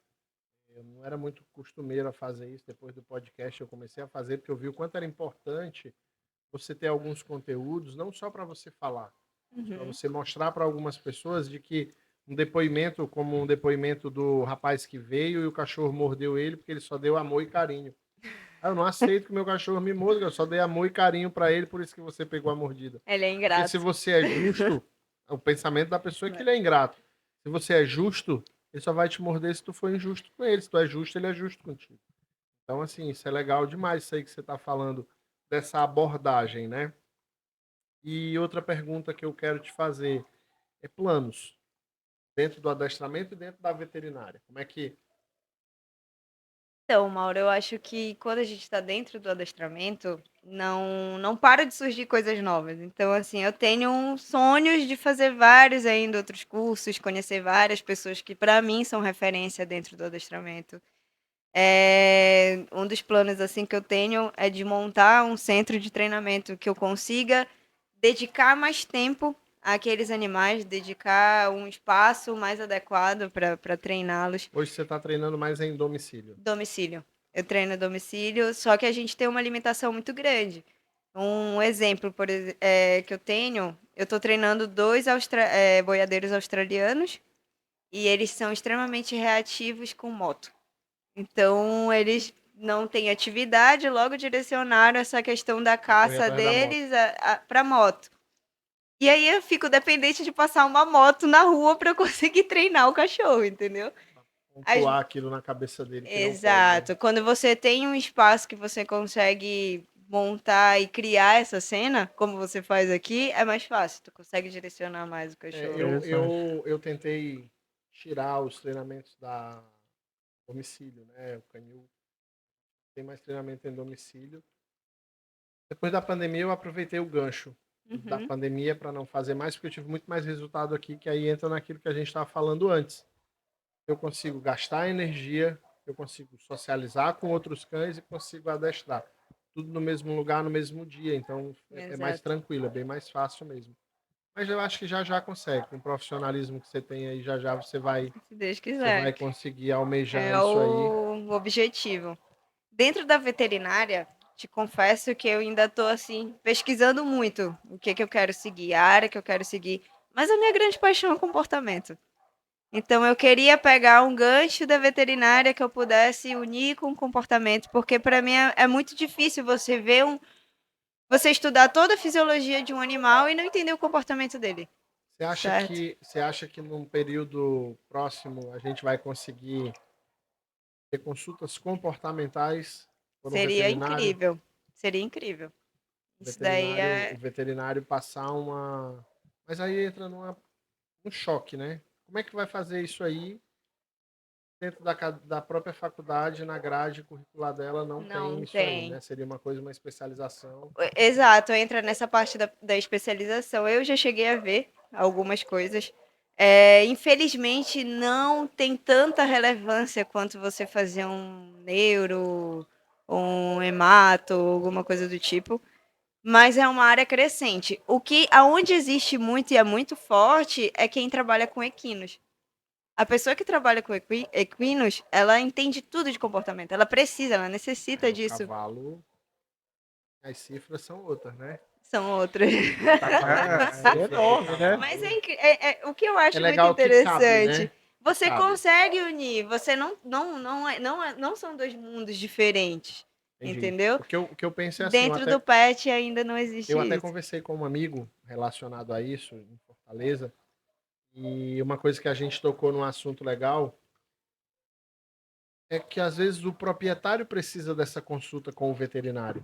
Eu não era muito costumeiro a fazer isso. Depois do podcast eu comecei a fazer porque eu vi o quanto era importante você ter alguns conteúdos, não só para você falar, para Uhum. você mostrar para algumas pessoas de que um depoimento, como um depoimento do rapaz que veio e o cachorro mordeu ele porque ele só deu amor e carinho. Eu não aceito que meu cachorro me morda, eu só dei amor e carinho para ele, por isso que você pegou a mordida. Ele é Porque se ingrato. você é justo, o pensamento da pessoa é que ele é ingrato. Se você é justo, ele só vai te morder se tu for injusto com ele. Se tu é justo, ele é justo contigo. Então, assim, isso é legal demais, isso aí que você está falando, dessa abordagem, né? E outra pergunta que eu quero te fazer é planos dentro do adestramento e dentro da veterinária. Como é que... Então, Mauro, eu acho que quando a gente está dentro do adestramento, não para de surgir coisas novas. Então, assim, eu tenho sonhos de fazer vários ainda outros cursos, conhecer várias pessoas que para mim são referência dentro do adestramento. Um dos planos assim que eu tenho é de montar um centro de treinamento que eu consiga dedicar mais tempo àqueles animais, dedicar um espaço mais adequado para treiná-los. Hoje você está treinando mais em domicílio. Domicílio. Eu treino a domicílio, só que a gente tem uma limitação muito grande. Um exemplo que eu tenho, eu estou treinando dois boiadeiros australianos e eles são extremamente reativos com moto. Então, eles não têm atividade, logo direcionaram essa questão da Pra correr caça atrás da moto. deles para moto. E aí eu fico dependente de passar uma moto na rua para conseguir treinar o cachorro, entendeu? Pontuar aquilo na cabeça dele que não pode, né? Exato. Quando você tem um espaço que você consegue montar e criar essa cena, como você faz aqui, é mais fácil. Tu consegue direcionar mais o cachorro. Eu tentei tirar os treinamentos da domicílio, né? O Canil tem mais treinamento em domicílio. Depois da pandemia, eu aproveitei o gancho da Uhum. pandemia para não fazer mais, porque eu tive muito mais resultado aqui, que aí entra naquilo que a gente estava falando antes. Eu consigo gastar energia, eu consigo socializar com outros cães e consigo adestrar. Tudo no mesmo lugar, no mesmo dia. Então, é mais Exato. tranquilo, é bem mais fácil mesmo. Mas eu acho que já consegue. Com o profissionalismo que você tem aí, já você vai, Se Deus você quiser. vai conseguir almejar É isso aí. o objetivo. Dentro da veterinária, te confesso que eu ainda estou assim pesquisando muito o que eu quero seguir, a área que eu quero seguir. Mas a minha grande paixão é o comportamento. Então eu queria pegar um gancho da veterinária que eu pudesse unir com o comportamento, porque para mim é muito difícil você estudar toda a fisiologia de um animal e não entender o comportamento dele, certo? Você acha que num período próximo a gente vai conseguir ter consultas comportamentais por um Seria veterinário? incrível. Seria incrível. Isso daí O é. veterinário passar uma. Mas aí entra um choque, né? Como é que vai fazer isso aí dentro da própria faculdade, na grade curricular dela, não tem Não isso aí, tem. né? Seria uma coisa, uma especialização. Exato, entra nessa parte da especialização. Eu já cheguei a ver algumas coisas. Infelizmente, não tem tanta relevância quanto você fazer um neuro, um hemato, alguma coisa do tipo. Mas é uma área crescente. Aonde existe muito e é muito forte é quem trabalha com equinos. A pessoa que trabalha com equinos, ela entende tudo de comportamento. Ela precisa, ela necessita O disso. cavalo, as cifras são outras, né? São outras. Tá falando de É cifra do enorme, né? Mas cavalo. o que eu É acho muito legal que cabe, interessante, né? Que você cabe. consegue unir, você não são dois mundos diferentes, Entendi. entendeu? O que eu penso é assim, Dentro do pet ainda não existe eu até isso. conversei com um amigo relacionado a isso em Fortaleza, e uma coisa que a gente tocou num assunto legal é que às vezes o proprietário precisa dessa consulta com o veterinário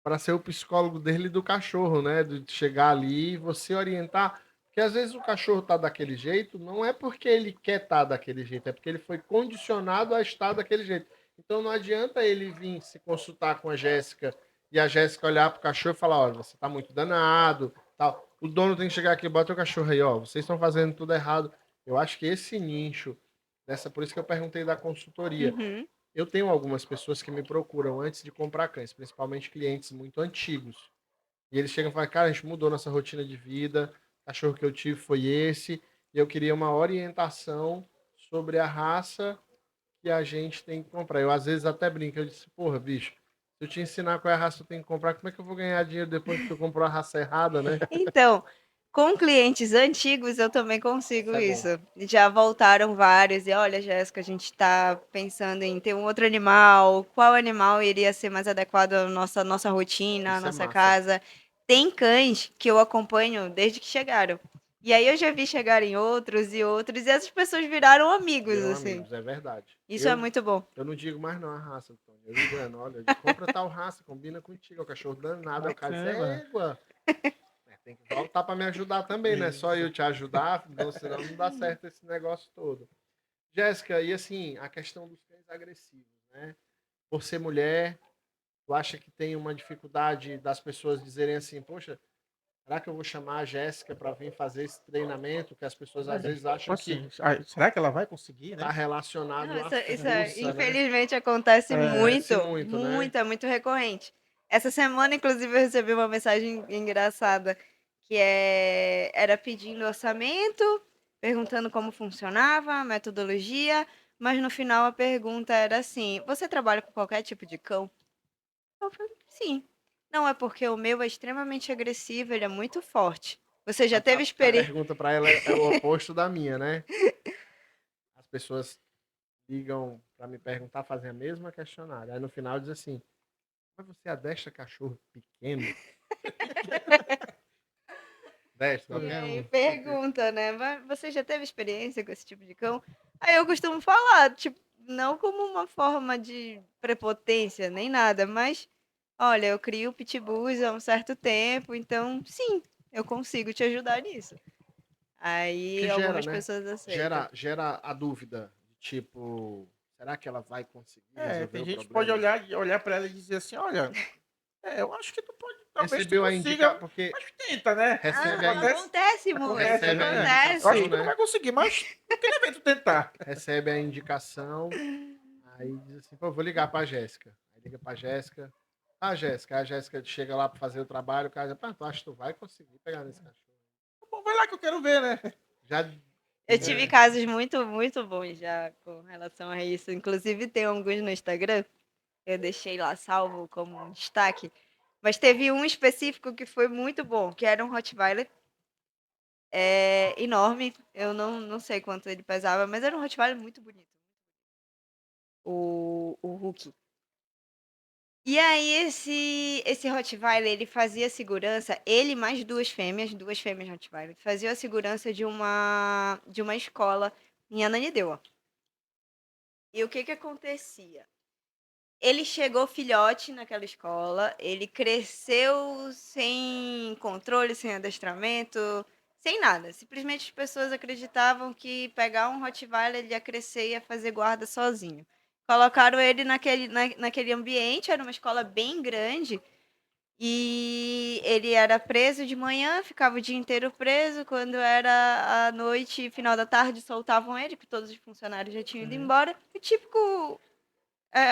para ser o psicólogo dele e do cachorro, né? De chegar ali e você orientar. Porque às vezes o cachorro tá daquele jeito, não é porque ele quer estar daquele jeito, é porque ele foi condicionado a estar daquele jeito. Então não adianta ele vir se consultar com a Jéssica e a Jéssica olhar pro cachorro e falar, olha, você tá muito danado, tal. O dono tem que chegar aqui, bota o cachorro aí, ó, vocês estão fazendo tudo errado. Eu acho que esse nicho, por isso que eu perguntei da consultoria. Uhum. Eu tenho algumas pessoas que me procuram antes de comprar cães, principalmente clientes muito antigos. E eles chegam e falam, cara, a gente mudou nossa rotina de vida, o cachorro que eu tive foi esse, e eu queria uma orientação sobre a raça que a gente tem que comprar. Eu às vezes até brinco, eu disse, porra, bicho, se eu te ensinar qual é a raça que eu tenho que comprar, como é que eu vou ganhar dinheiro depois que tu comprou a raça errada, né? Então, com clientes antigos eu também consigo Isso é isso. Já voltaram vários e olha, Jéssica, a gente está pensando em ter um outro animal. Qual animal iria ser mais adequado à nossa rotina, à Isso é nossa massa. casa? Tem cães que eu acompanho desde que chegaram. E aí eu já vi chegarem outros e essas pessoas viraram amigos, Viram assim. amigos, é verdade. Isso é muito bom. Eu não digo mais não a raça, Tony. Eu engano, olha, eu digo, compra tal raça, combina contigo, é o cachorro danado, é o cara diz, Bacana. égua. Tem que voltar para me ajudar também, né? Só eu te ajudar, senão não dá certo esse negócio todo. Jéssica, e assim, a questão dos cães agressivos, né? Por ser mulher, tu acha que tem uma dificuldade das pessoas dizerem assim, poxa, será que eu vou chamar a Jéssica para vir fazer esse treinamento? Que as pessoas às vezes Tipo acham que assim, será que ela vai conseguir, está né? relacionado Não, à isso força, né? infelizmente acontece Acontece muito, muito, né? muito, é muito recorrente. Essa semana, inclusive, eu recebi uma mensagem engraçada que era pedindo orçamento, perguntando como funcionava, a metodologia, mas no final a pergunta era assim: você trabalha com qualquer tipo de cão? Eu falei, sim. Não, é porque o meu é extremamente agressivo, ele é muito forte. Você já teve A experiência? pergunta para ela é o oposto da minha, né? As pessoas ligam para me perguntar, fazem a mesma questionário. Aí no final diz assim: mas você adestra cachorro pequeno? Destra, E qualquer aí um. pergunta, né? Mas você já teve experiência com esse tipo de cão? Aí eu costumo falar, tipo, não como uma forma de prepotência nem nada, mas olha, eu crio pitbulls há um certo tempo, então sim, eu consigo te ajudar nisso. Que Aí gera, algumas né? pessoas aceitam. Gera a dúvida. Tipo, será que ela vai conseguir resolver Tem o gente que pode problema? olhar para ela e dizer assim, olha, eu acho que tu pode, talvez tu Recebeu a indicar, consiga, porque mas tenta, né? recebe Ah, a, Acontece, acontece muito, acontece, recebe a né? Eu acho indicação, que tu não acontece. né? vai conseguir, mas eu queria ver tu tentar. Recebe a indicação, aí diz assim, pô, vou ligar pra Jéssica. Aí liga pra Jéssica. Ah, Jéssica, a Jéssica chega lá pra fazer o trabalho, o cara diz, pá, tu acha que tu vai conseguir pegar nesse cachorro? Bom, vai lá que eu quero ver, né? Já, Eu tive né? casos muito, muito bons já com relação a isso. Inclusive, tem alguns no Instagram. Eu deixei lá salvo como um destaque. Mas teve um específico que foi muito bom, que era um Rottweiler enorme. Eu não sei quanto ele pesava, mas era um Rottweiler muito bonito. O Hulk. E aí, esse Rottweiler, ele fazia segurança, ele mais duas fêmeas Rottweiler, fazia a segurança de uma escola em Ananindeua. E o que que acontecia? Ele chegou filhote naquela escola, ele cresceu sem controle, sem adestramento, sem nada. Simplesmente as pessoas acreditavam que pegar um Rottweiler ele ia crescer e ia fazer guarda sozinho. Colocaram ele naquele ambiente, era uma escola bem grande, e ele era preso de manhã, ficava o dia inteiro preso. Quando era a noite, final da tarde, soltavam ele, porque todos os funcionários já tinham ido embora. O típico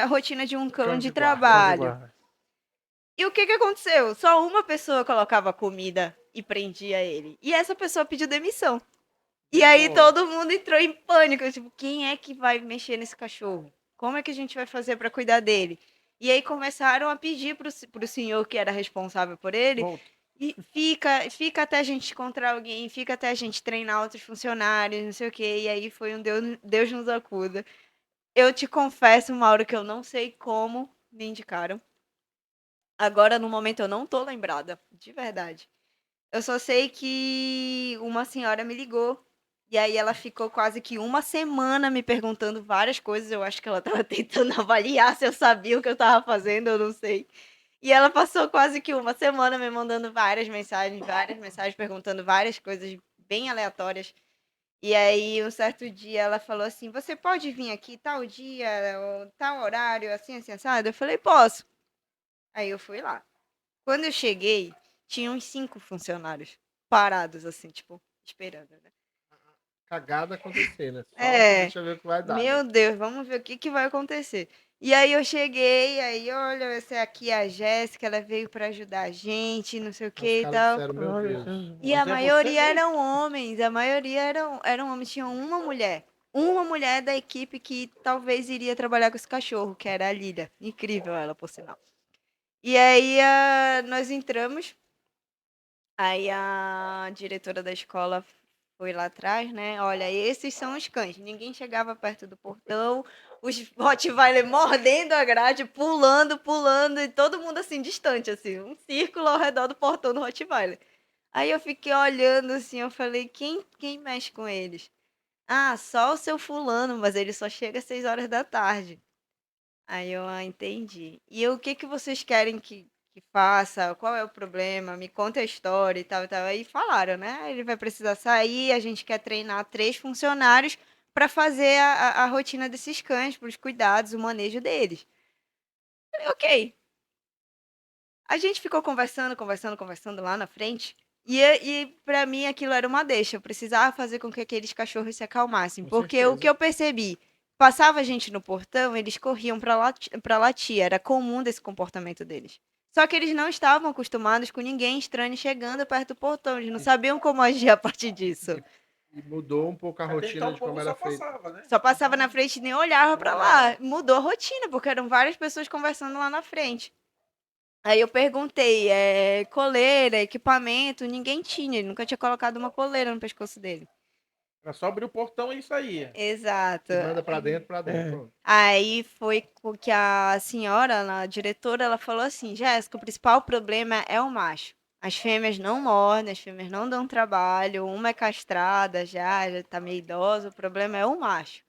rotina de um cão Cão de de guarda. Cão de trabalho. guarda. E o que que aconteceu? Só uma pessoa colocava comida e prendia ele. E essa pessoa pediu demissão. E aí Boa. todo mundo entrou em pânico, tipo, quem é que vai mexer nesse cachorro? Como é que a gente vai fazer para cuidar dele? E aí começaram a pedir pro senhor que era responsável por ele, Volta. e fica até a gente encontrar alguém, fica até a gente treinar outros funcionários, não sei o quê. E aí foi um Deus nos acuda. Eu te confesso, Mauro, que eu não sei como me indicaram. Agora, no momento, eu não tô lembrada, de verdade. Eu só sei que uma senhora me ligou. E aí ela ficou quase que uma semana me perguntando várias coisas. Eu acho que ela estava tentando avaliar se eu sabia o que eu estava fazendo, eu não sei. E ela passou quase que uma semana me mandando várias mensagens, perguntando várias coisas bem aleatórias. E aí, um certo dia, ela falou assim: você pode vir aqui tal dia, ou tal horário, assim, assim, assado? Eu falei: posso. Aí eu fui lá. Quando eu cheguei, tinha uns 5 funcionários parados, assim, tipo, esperando, né? Cagada acontecer, né? Só pra É, gente ver o que vai dar, né? meu Deus, vamos ver o que que vai acontecer. E aí eu cheguei, aí, olha, essa aqui é a Jéssica, ela veio pra ajudar a gente, não sei o Os que e caras tal. disseram, meu Olha, Deus. E a mas é você maioria mesmo. eram homens, a maioria eram homens, tinha uma mulher. Uma mulher da equipe que talvez iria trabalhar com esse cachorro, que era a Lília. Incrível ela, por sinal. E aí nós entramos, aí a diretora da escola foi lá atrás, né? Olha, esses são os cães. Ninguém chegava perto do portão, os Rottweiler mordendo a grade, pulando, pulando, e todo mundo assim, distante, assim, um círculo ao redor do portão do Rottweiler. Aí eu fiquei olhando assim, eu falei, quem mexe com eles? Ah, só o seu fulano, mas ele só chega às 6 horas da tarde. Aí eu, entendi. E o que que vocês querem que faça? Qual é o problema? Me conta a história e tal e tal. Aí falaram, né? Ele vai precisar sair, a gente quer treinar 3 funcionários para fazer a rotina desses cães, para os cuidados, o manejo deles. Falei, ok. A gente ficou conversando, conversando, conversando lá na frente. E para mim aquilo era uma deixa. Eu precisava fazer com que aqueles cachorros se acalmassem. Com Porque o que certeza. eu percebi, passava gente no portão, eles corriam para latir. Era comum desse comportamento deles. Só que eles não estavam acostumados com ninguém estranho chegando perto do portão. Eles não sabiam como agir a partir disso. E mudou um pouco a Até rotina então o de como povo era só feito. passava, né? Só passava na frente e nem olhava para lá. olhava. Mudou a rotina, porque eram várias pessoas conversando lá na frente. Aí eu perguntei, coleira, equipamento, ninguém tinha, ele nunca tinha colocado uma coleira no pescoço dele. Era só abrir o portão e saía. Exato. E manda pra dentro, É. pronto. Aí foi o que a senhora, a diretora, ela falou assim, Jéssica, o principal problema é o macho. As fêmeas não mordem, as fêmeas não dão trabalho, uma é castrada já tá meio idosa, o problema é o macho.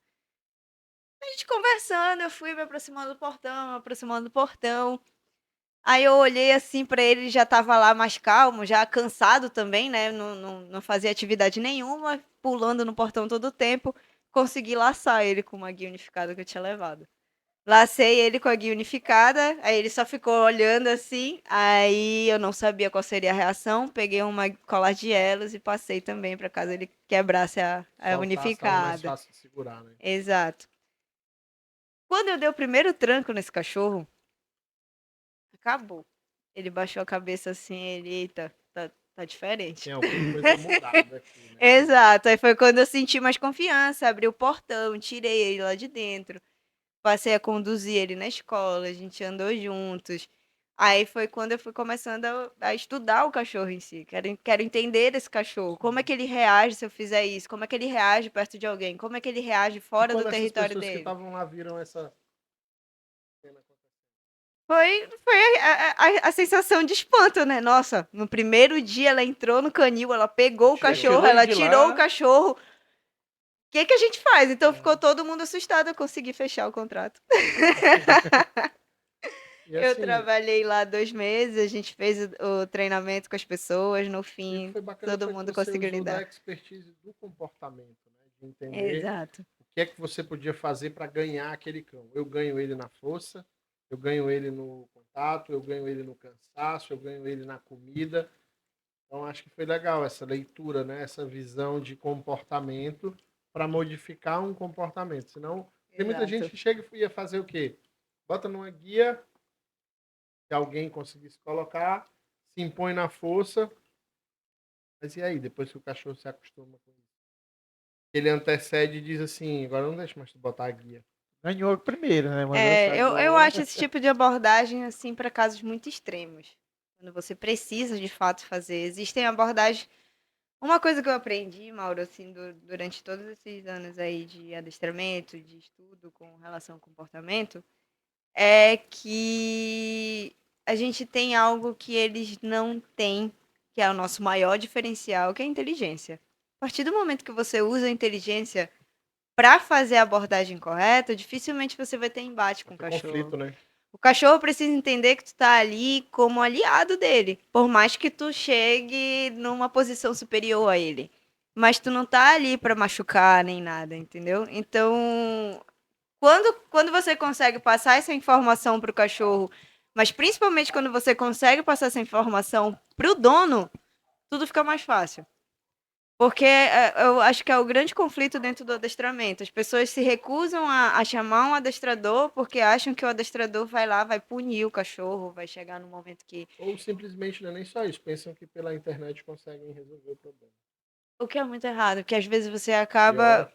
A gente conversando, eu fui me aproximando do portão, me aproximando do portão. Aí eu olhei assim pra ele, já tava lá mais calmo, já cansado também, né? Não fazia atividade nenhuma, pulando no portão todo o tempo. Consegui laçar ele com uma guia unificada que eu tinha levado. Lacei ele com a guia unificada, aí ele só ficou olhando assim, aí eu não sabia qual seria a reação, peguei uma cola de elos e passei também para caso ele quebrasse a Soltasse, tava mais unificada. fácil de segurar, né? Exato. Quando eu dei o primeiro tranco nesse cachorro, acabou. Ele baixou a cabeça assim, ele, eita, tá diferente. Tem alguma coisa mudada aqui, né? Exato. Aí foi quando eu senti mais confiança, abri o portão, tirei ele lá de dentro, passei a conduzir ele na escola, a gente andou juntos. Aí foi quando eu fui começando a estudar o cachorro em si. Quero entender esse cachorro. Como é que ele reage se eu fizer isso? Como é que ele reage perto de alguém? Como é que ele reage E fora do quando essas território pessoas que dele? estavam lá viram essa cena acontecendo? Foi a sensação de espanto, né? Nossa, no primeiro dia ela entrou no canil, ela pegou o Tirou cachorro, ele ela de tirou lá. o cachorro. O que que a gente faz? Então ficou todo mundo assustado, eu consegui fechar o contrato. E Eu assim, trabalhei lá 2 meses, a gente fez o treinamento com as pessoas, no e o que fim, foi bacana todo foi que mundo você conseguiu usou da lidar. expertise do comportamento, né? De entender Exato. o que é que você podia fazer para ganhar aquele cão. Eu ganho ele na força, eu ganho ele no contato, eu ganho ele no cansaço, eu ganho ele na comida. Então acho que foi legal essa leitura, né? Essa visão de comportamento para modificar um comportamento. Senão, tem muita gente Exato. que chega e ia fazer o quê? Bota numa guia que alguém conseguisse colocar, se impõe na força, mas e aí, depois que o cachorro se acostuma com isso? Ele antecede e diz assim, agora não deixa mais tu botar a guia. Ganhou primeiro, né? Mas Eu acho esse tipo de abordagem assim para casos muito extremos. Quando você precisa de fato fazer. Existem abordagens. Uma coisa que eu aprendi, Mauro, assim, durante todos esses anos aí de adestramento, de estudo com relação ao comportamento, é que a gente tem algo que eles não têm, que é o nosso maior diferencial, que é a inteligência. A partir do momento que você usa a inteligência para fazer a abordagem correta, dificilmente você vai ter embate com o Tem cachorro. conflito, né? O cachorro precisa entender que tu tá ali como aliado dele, por mais que tu chegue numa posição superior a ele. Mas tu não tá ali para machucar nem nada, entendeu? Então, quando você consegue passar essa informação pro cachorro, mas principalmente quando você consegue passar essa informação pro dono, tudo fica mais fácil. Porque eu acho que é o grande conflito dentro do adestramento. As pessoas se recusam a chamar um adestrador porque acham que o adestrador vai lá, vai punir o cachorro, vai chegar no momento que. Ou simplesmente não é nem só isso, pensam que pela internet conseguem resolver o problema. O que é muito errado, porque às vezes você Pior, acaba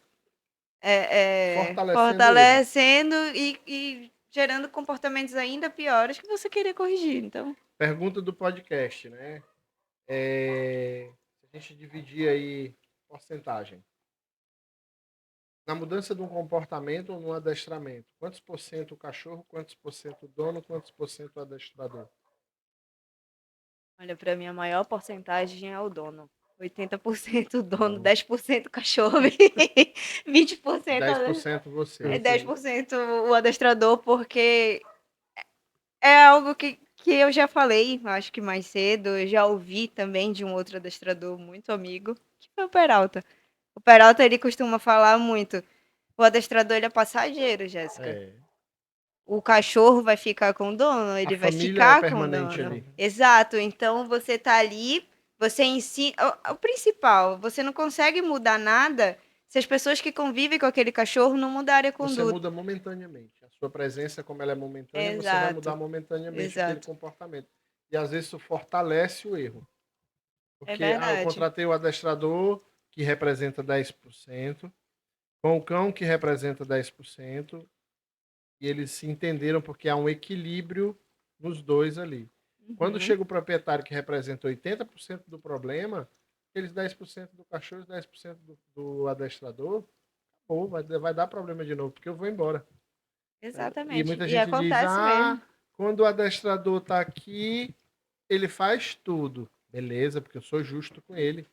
fortalecendo o erro. fortalecendo e gerando comportamentos ainda piores que você queria corrigir. Então, Pergunta do podcast, né? Se a gente dividir aí porcentagem. Na mudança de um comportamento ou no adestramento, quantos por cento o cachorro, quantos por cento o dono, quantos por cento o adestrador? olha, para mim a maior porcentagem é o dono. 80% dono, Dono. 10% cachorro e 20% 10% você. 10% o adestrador, porque é algo que eu já falei, acho que mais cedo, eu já ouvi também de um outro adestrador muito amigo, que foi o Peralta. O Peralta, ele costuma falar muito, o adestrador, ele é passageiro, Jéssica. É. O cachorro vai ficar com o dono, A ele vai família é ficar com o permanente dono. ali. Exato, então você tá ali, você ensina. O principal, você não consegue mudar nada se as pessoas que convivem com aquele cachorro não mudarem a Você conduta. muda momentaneamente. A sua presença, como ela é momentânea, você vai mudar Exato, momentaneamente aquele exato. comportamento. E às vezes isso fortalece o erro. É Porque eu verdade. contratei o adestrador, que representa 10%, com o cão, que representa 10%, e eles se entenderam porque há um equilíbrio nos dois ali. Quando Uhum. chega o proprietário, que representa 80% do problema, aqueles 10% do cachorro, 10% do adestrador, pô, vai dar problema de novo, porque eu vou embora. E Exatamente. muita E gente diz, acontece mesmo. quando o adestrador está aqui, ele faz tudo. Beleza, porque eu sou justo com ele.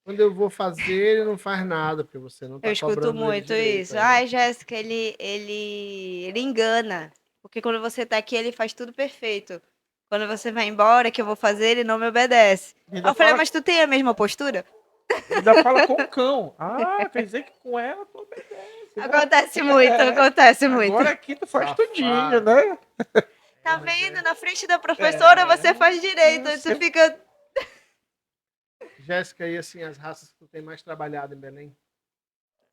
Quando eu vou fazer, ele não faz nada, porque você não Eu está escuto cobrando ele muito direito. isso. Ai, Jéssica, ele engana. Porque quando você tá aqui, ele faz tudo perfeito. Quando você vai embora, que eu vou fazer, ele não me obedece. Aí Ainda eu falei, fala, mas tu tem a mesma postura? ainda fala com o cão. Ah, quer dizer que com ela tu obedece, né? Acontece muito, É, acontece muito. agora aqui tu faz tudinho, Safado. né? Tá Mas vendo? é. Na frente da professora você É, faz direito. Aí tu você fica. Jéssica, e assim, as raças que tu tem mais trabalhado em Belém?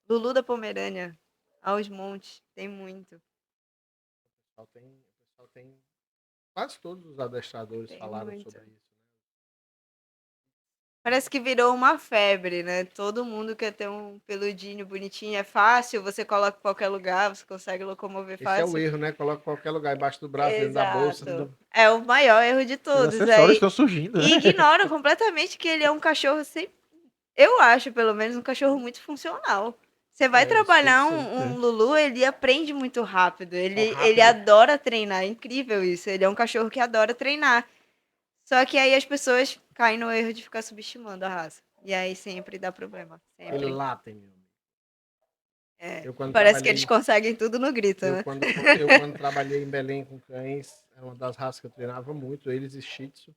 Lulu da Pomerânia. Aos montes. Tem muito. O pessoal tem. Quase todos os adestradores Tem falaram muito. sobre isso. Parece que virou uma febre, né? Todo mundo quer ter um peludinho bonitinho. É fácil, você coloca em qualquer lugar, você consegue locomover Esse é o fácil. erro, né? Coloca em qualquer lugar, embaixo do braço, dentro da bolsa. Exato. É o maior erro de Os todos. acessórios Aí estão surgindo, né? e ignoram completamente que ele é um cachorro sem. Eu acho, pelo menos, um cachorro muito funcional. Você vai Isso tem que trabalhar ser. um Lulu, ele aprende muito rápido. Ó, Ele rápido. adora treinar. É incrível isso. Ele é um cachorro que adora treinar. Só que aí as pessoas caem no erro de ficar subestimando a raça. E aí sempre dá problema. Ele Sempre. latem, meu amigo. É. Eu quando Parece que eles trabalhei, conseguem tudo no grito, eu né? quando, eu quando trabalhei em Belém com cães, era uma das raças que eu treinava muito, eles e Shih Tzu.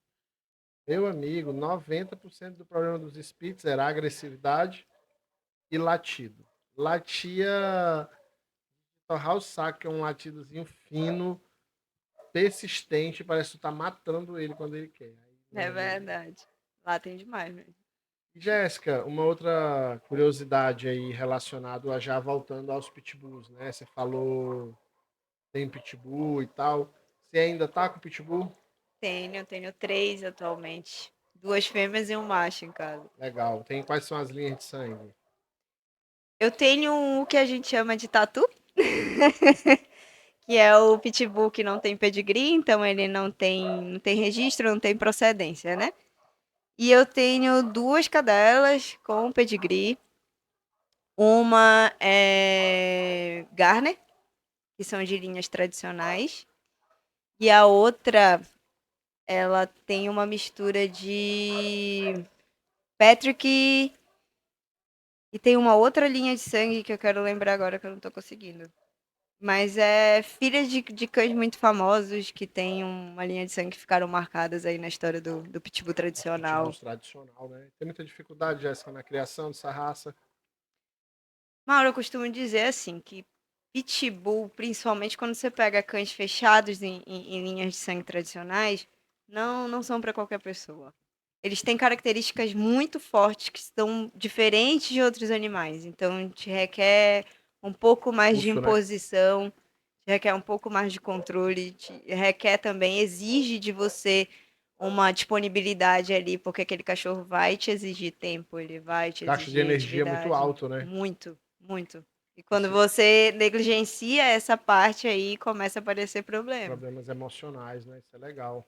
Meu amigo, 90% do problema dos Spitz era agressividade e latido. Latia, torrar o saco, que é um latidozinho fino, persistente, parece que tu tá matando ele quando ele quer. Aí, meu É amigo. verdade. Lá tem demais mesmo. Jéssica, uma outra curiosidade aí relacionada a já voltando aos pitbulls, né? Você falou tem pitbull e tal. Você ainda tá com pitbull? Tenho 3 atualmente. 2 fêmeas e um macho em casa. Legal. Tem quais são as linhas de sangue? Eu tenho o que a gente chama de tatu, que é o pitbull que não tem pedigree, então ele não tem registro, não tem procedência, né? E eu tenho 2 cadelas com pedigree. Uma é Garner, que são de linhas tradicionais, e a outra ela tem uma mistura de Patrick e tem uma outra linha de sangue que eu quero lembrar agora que eu não tô conseguindo. Mas é filha de cães muito famosos que tem uma linha de sangue que ficaram marcadas aí na história do pitbull tradicional. Pitbulls tradicional, né? Tem muita dificuldade, Jéssica, na criação dessa raça. Mauro, eu costumo dizer assim que pitbull, principalmente quando você pega cães fechados em linhas de sangue tradicionais, não são para qualquer pessoa. eles têm características muito fortes que são diferentes de outros animais. Então, te requer um pouco mais de Custo, né? imposição, te requer um pouco mais de controle, te requer também, exige de você uma disponibilidade ali, porque aquele cachorro vai te exigir tempo, ele vai te Gasto de exigir energia muito atividade. alto, né? Muito, muito. E quando você negligencia essa parte aí, começa a aparecer problema. Problemas emocionais, né? Isso é legal.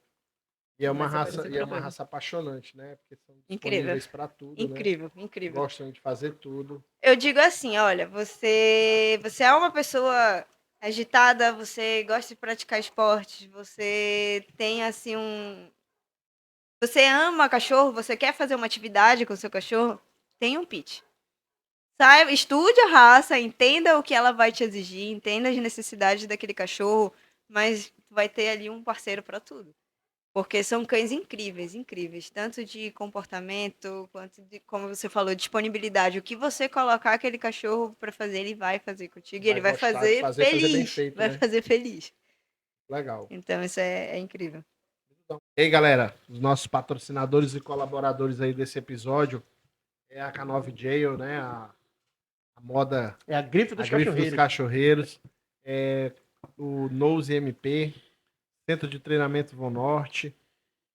E é uma Começa a raça, aparecer e é uma problema. raça apaixonante, né? Porque são Incrível, disponíveis para tudo, né? incrível, incrível. Gostam de fazer tudo. Eu digo assim, olha, você é uma pessoa agitada, você gosta de praticar esportes, você tem assim você ama cachorro, você quer fazer uma atividade com o seu cachorro, tem um pit. Saiba, estude a raça, entenda o que ela vai te exigir, entenda as necessidades daquele cachorro, mas vai ter ali um parceiro para tudo. Porque são cães incríveis, incríveis, tanto de comportamento, quanto de, como você falou, disponibilidade. O que você colocar aquele cachorro para fazer, ele vai fazer contigo e ele Vai vai gostar de fazer fazer bem feliz. feito, Vai né? fazer feliz. Legal. Então, isso é incrível. E aí, galera, os nossos patrocinadores e colaboradores aí desse episódio é a K9 Jail, né? A moda, É a grife a dos grife dos cachorreiros. cachorreiros, é o Nose MP, Centro de Treinamento Von Norte.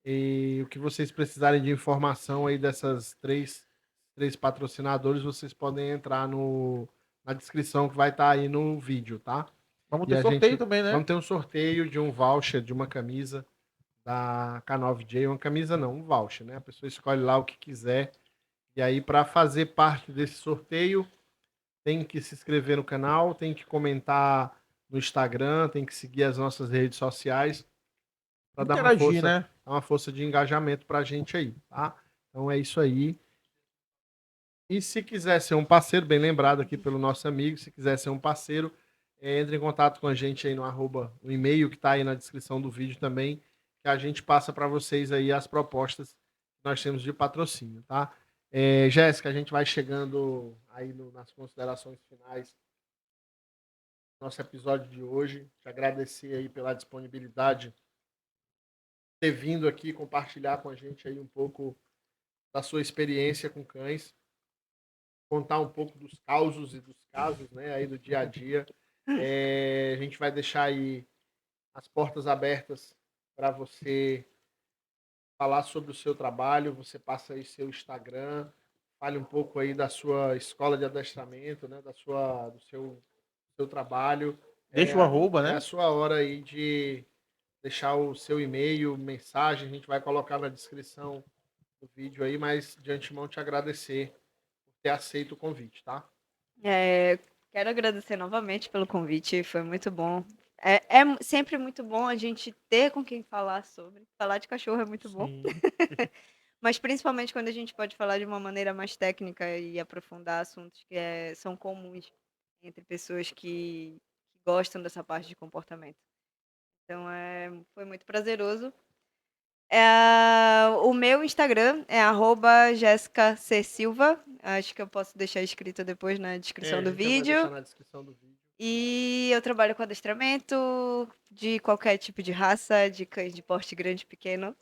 E o que vocês precisarem de informação aí dessas três patrocinadores, vocês podem entrar na descrição que vai estar aí no vídeo, tá? Vamos E ter a sorteio gente também, né? vamos ter um sorteio de um voucher, de uma camisa da K9J, uma camisa não, um voucher, né? A pessoa escolhe lá o que quiser. E aí, para fazer parte desse sorteio, tem que se inscrever no canal, tem que comentar no Instagram, tem que seguir as nossas redes sociais para Interagir, né? dar uma força de engajamento para a gente aí, tá? Então é isso aí. E se quiser ser um parceiro, bem lembrado aqui pelo nosso amigo, se quiser ser um parceiro, entre em contato com a gente aí no o e-mail que está aí na descrição do vídeo também, que a gente passa para vocês aí as propostas que nós temos de patrocínio, tá? Jéssica, a gente vai chegando aí nas considerações finais do nosso episódio de hoje. Te agradecer aí pela disponibilidade, ter vindo aqui compartilhar com a gente aí um pouco da sua experiência com cães, contar um pouco dos causos e dos casos, né, aí do dia a dia. A gente vai deixar aí as portas abertas para você falar sobre o seu trabalho, você passa aí seu Instagram, fale um pouco aí da sua escola de adestramento, né, do seu trabalho. Deixa o arroba, É a né? sua hora aí de deixar o seu e-mail, mensagem, a gente vai colocar na descrição do vídeo aí, mas de antemão te agradecer por ter aceito o convite, tá? Quero agradecer novamente pelo convite, foi muito bom. Sempre muito bom a gente ter com quem falar sobre. Falar de cachorro é muito bom. Sim. Mas principalmente quando a gente pode falar de uma maneira mais técnica e aprofundar assuntos que são comuns entre pessoas que gostam dessa parte de comportamento. Então, foi muito prazeroso. O meu Instagram é @jessicacsilva. Acho que eu posso deixar escrito depois na descrição A do gente já vai vídeo. deixar na descrição do vídeo. E eu trabalho com adestramento de qualquer tipo de raça, de cães de porte grande e pequeno.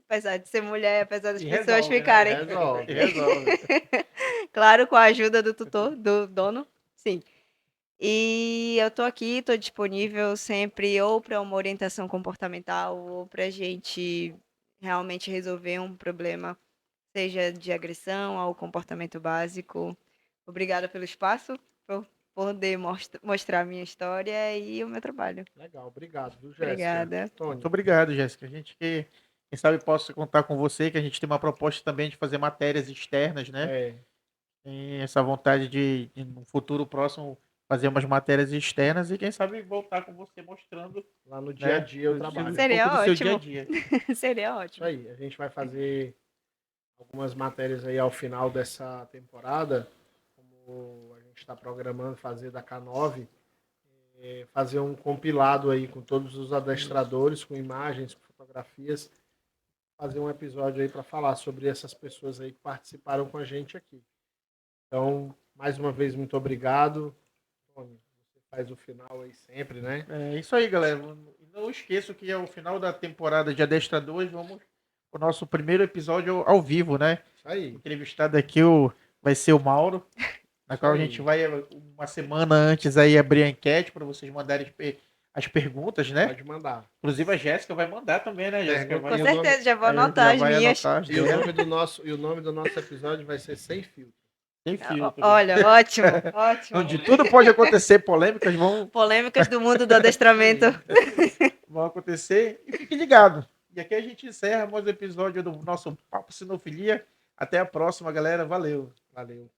Apesar de ser mulher, apesar das E pessoas resolve, né? ficarem. Resolve. E resolve. Claro, com a ajuda do tutor, do dono, sim. E eu tô aqui, tô disponível sempre ou para uma orientação comportamental ou pra gente realmente resolver um problema, seja de agressão ao comportamento básico. Obrigada pelo espaço, por poder mostrar a minha história e o meu trabalho. Legal, obrigado, viu, Jéssica? Obrigada. Tony, Muito obrigado, Jéssica. A gente quem sabe possa contar com você, que a gente tem uma proposta também de fazer matérias externas, né? Tem essa vontade de no futuro próximo fazer umas matérias externas e quem sabe voltar com você mostrando, lá no dia a né, dia eu trabalho. um Seria pouco do seu dia a ótimo. dia. Seria Isso ótimo. aí, a gente vai fazer algumas matérias aí ao final dessa temporada, como a gente está programando fazer da K9, fazer um compilado aí com todos os adestradores, com imagens, com fotografias, fazer um episódio aí para falar sobre essas pessoas aí que participaram com a gente aqui. Então, mais uma vez, muito obrigado. Tony, você faz o final aí sempre, né? É isso aí, galera. Não esqueçam que é o final da temporada de adestradores. Vamos o nosso primeiro episódio ao vivo, né? Isso aí. Entrevistado aqui vai ser o Mauro, na qual a aí. gente vai uma semana antes aí abrir a enquete para vocês mandarem as perguntas, né? Pode mandar. Inclusive a Jéssica vai mandar também, né? Jéssica Pergunta vai, Com E o nome- certeza, já vou já anotar as vai minhas. anotar as E o dela. nome do nosso episódio vai ser Sem Filtro. Tem filtro. Olha, ótimo, ótimo. Onde tudo pode acontecer, polêmicas Polêmicas do mundo do adestramento. vão acontecer. E fique ligado. E aqui a gente encerra mais um episódio do nosso Papo Sinofilia. Até a próxima, galera. Valeu. Valeu.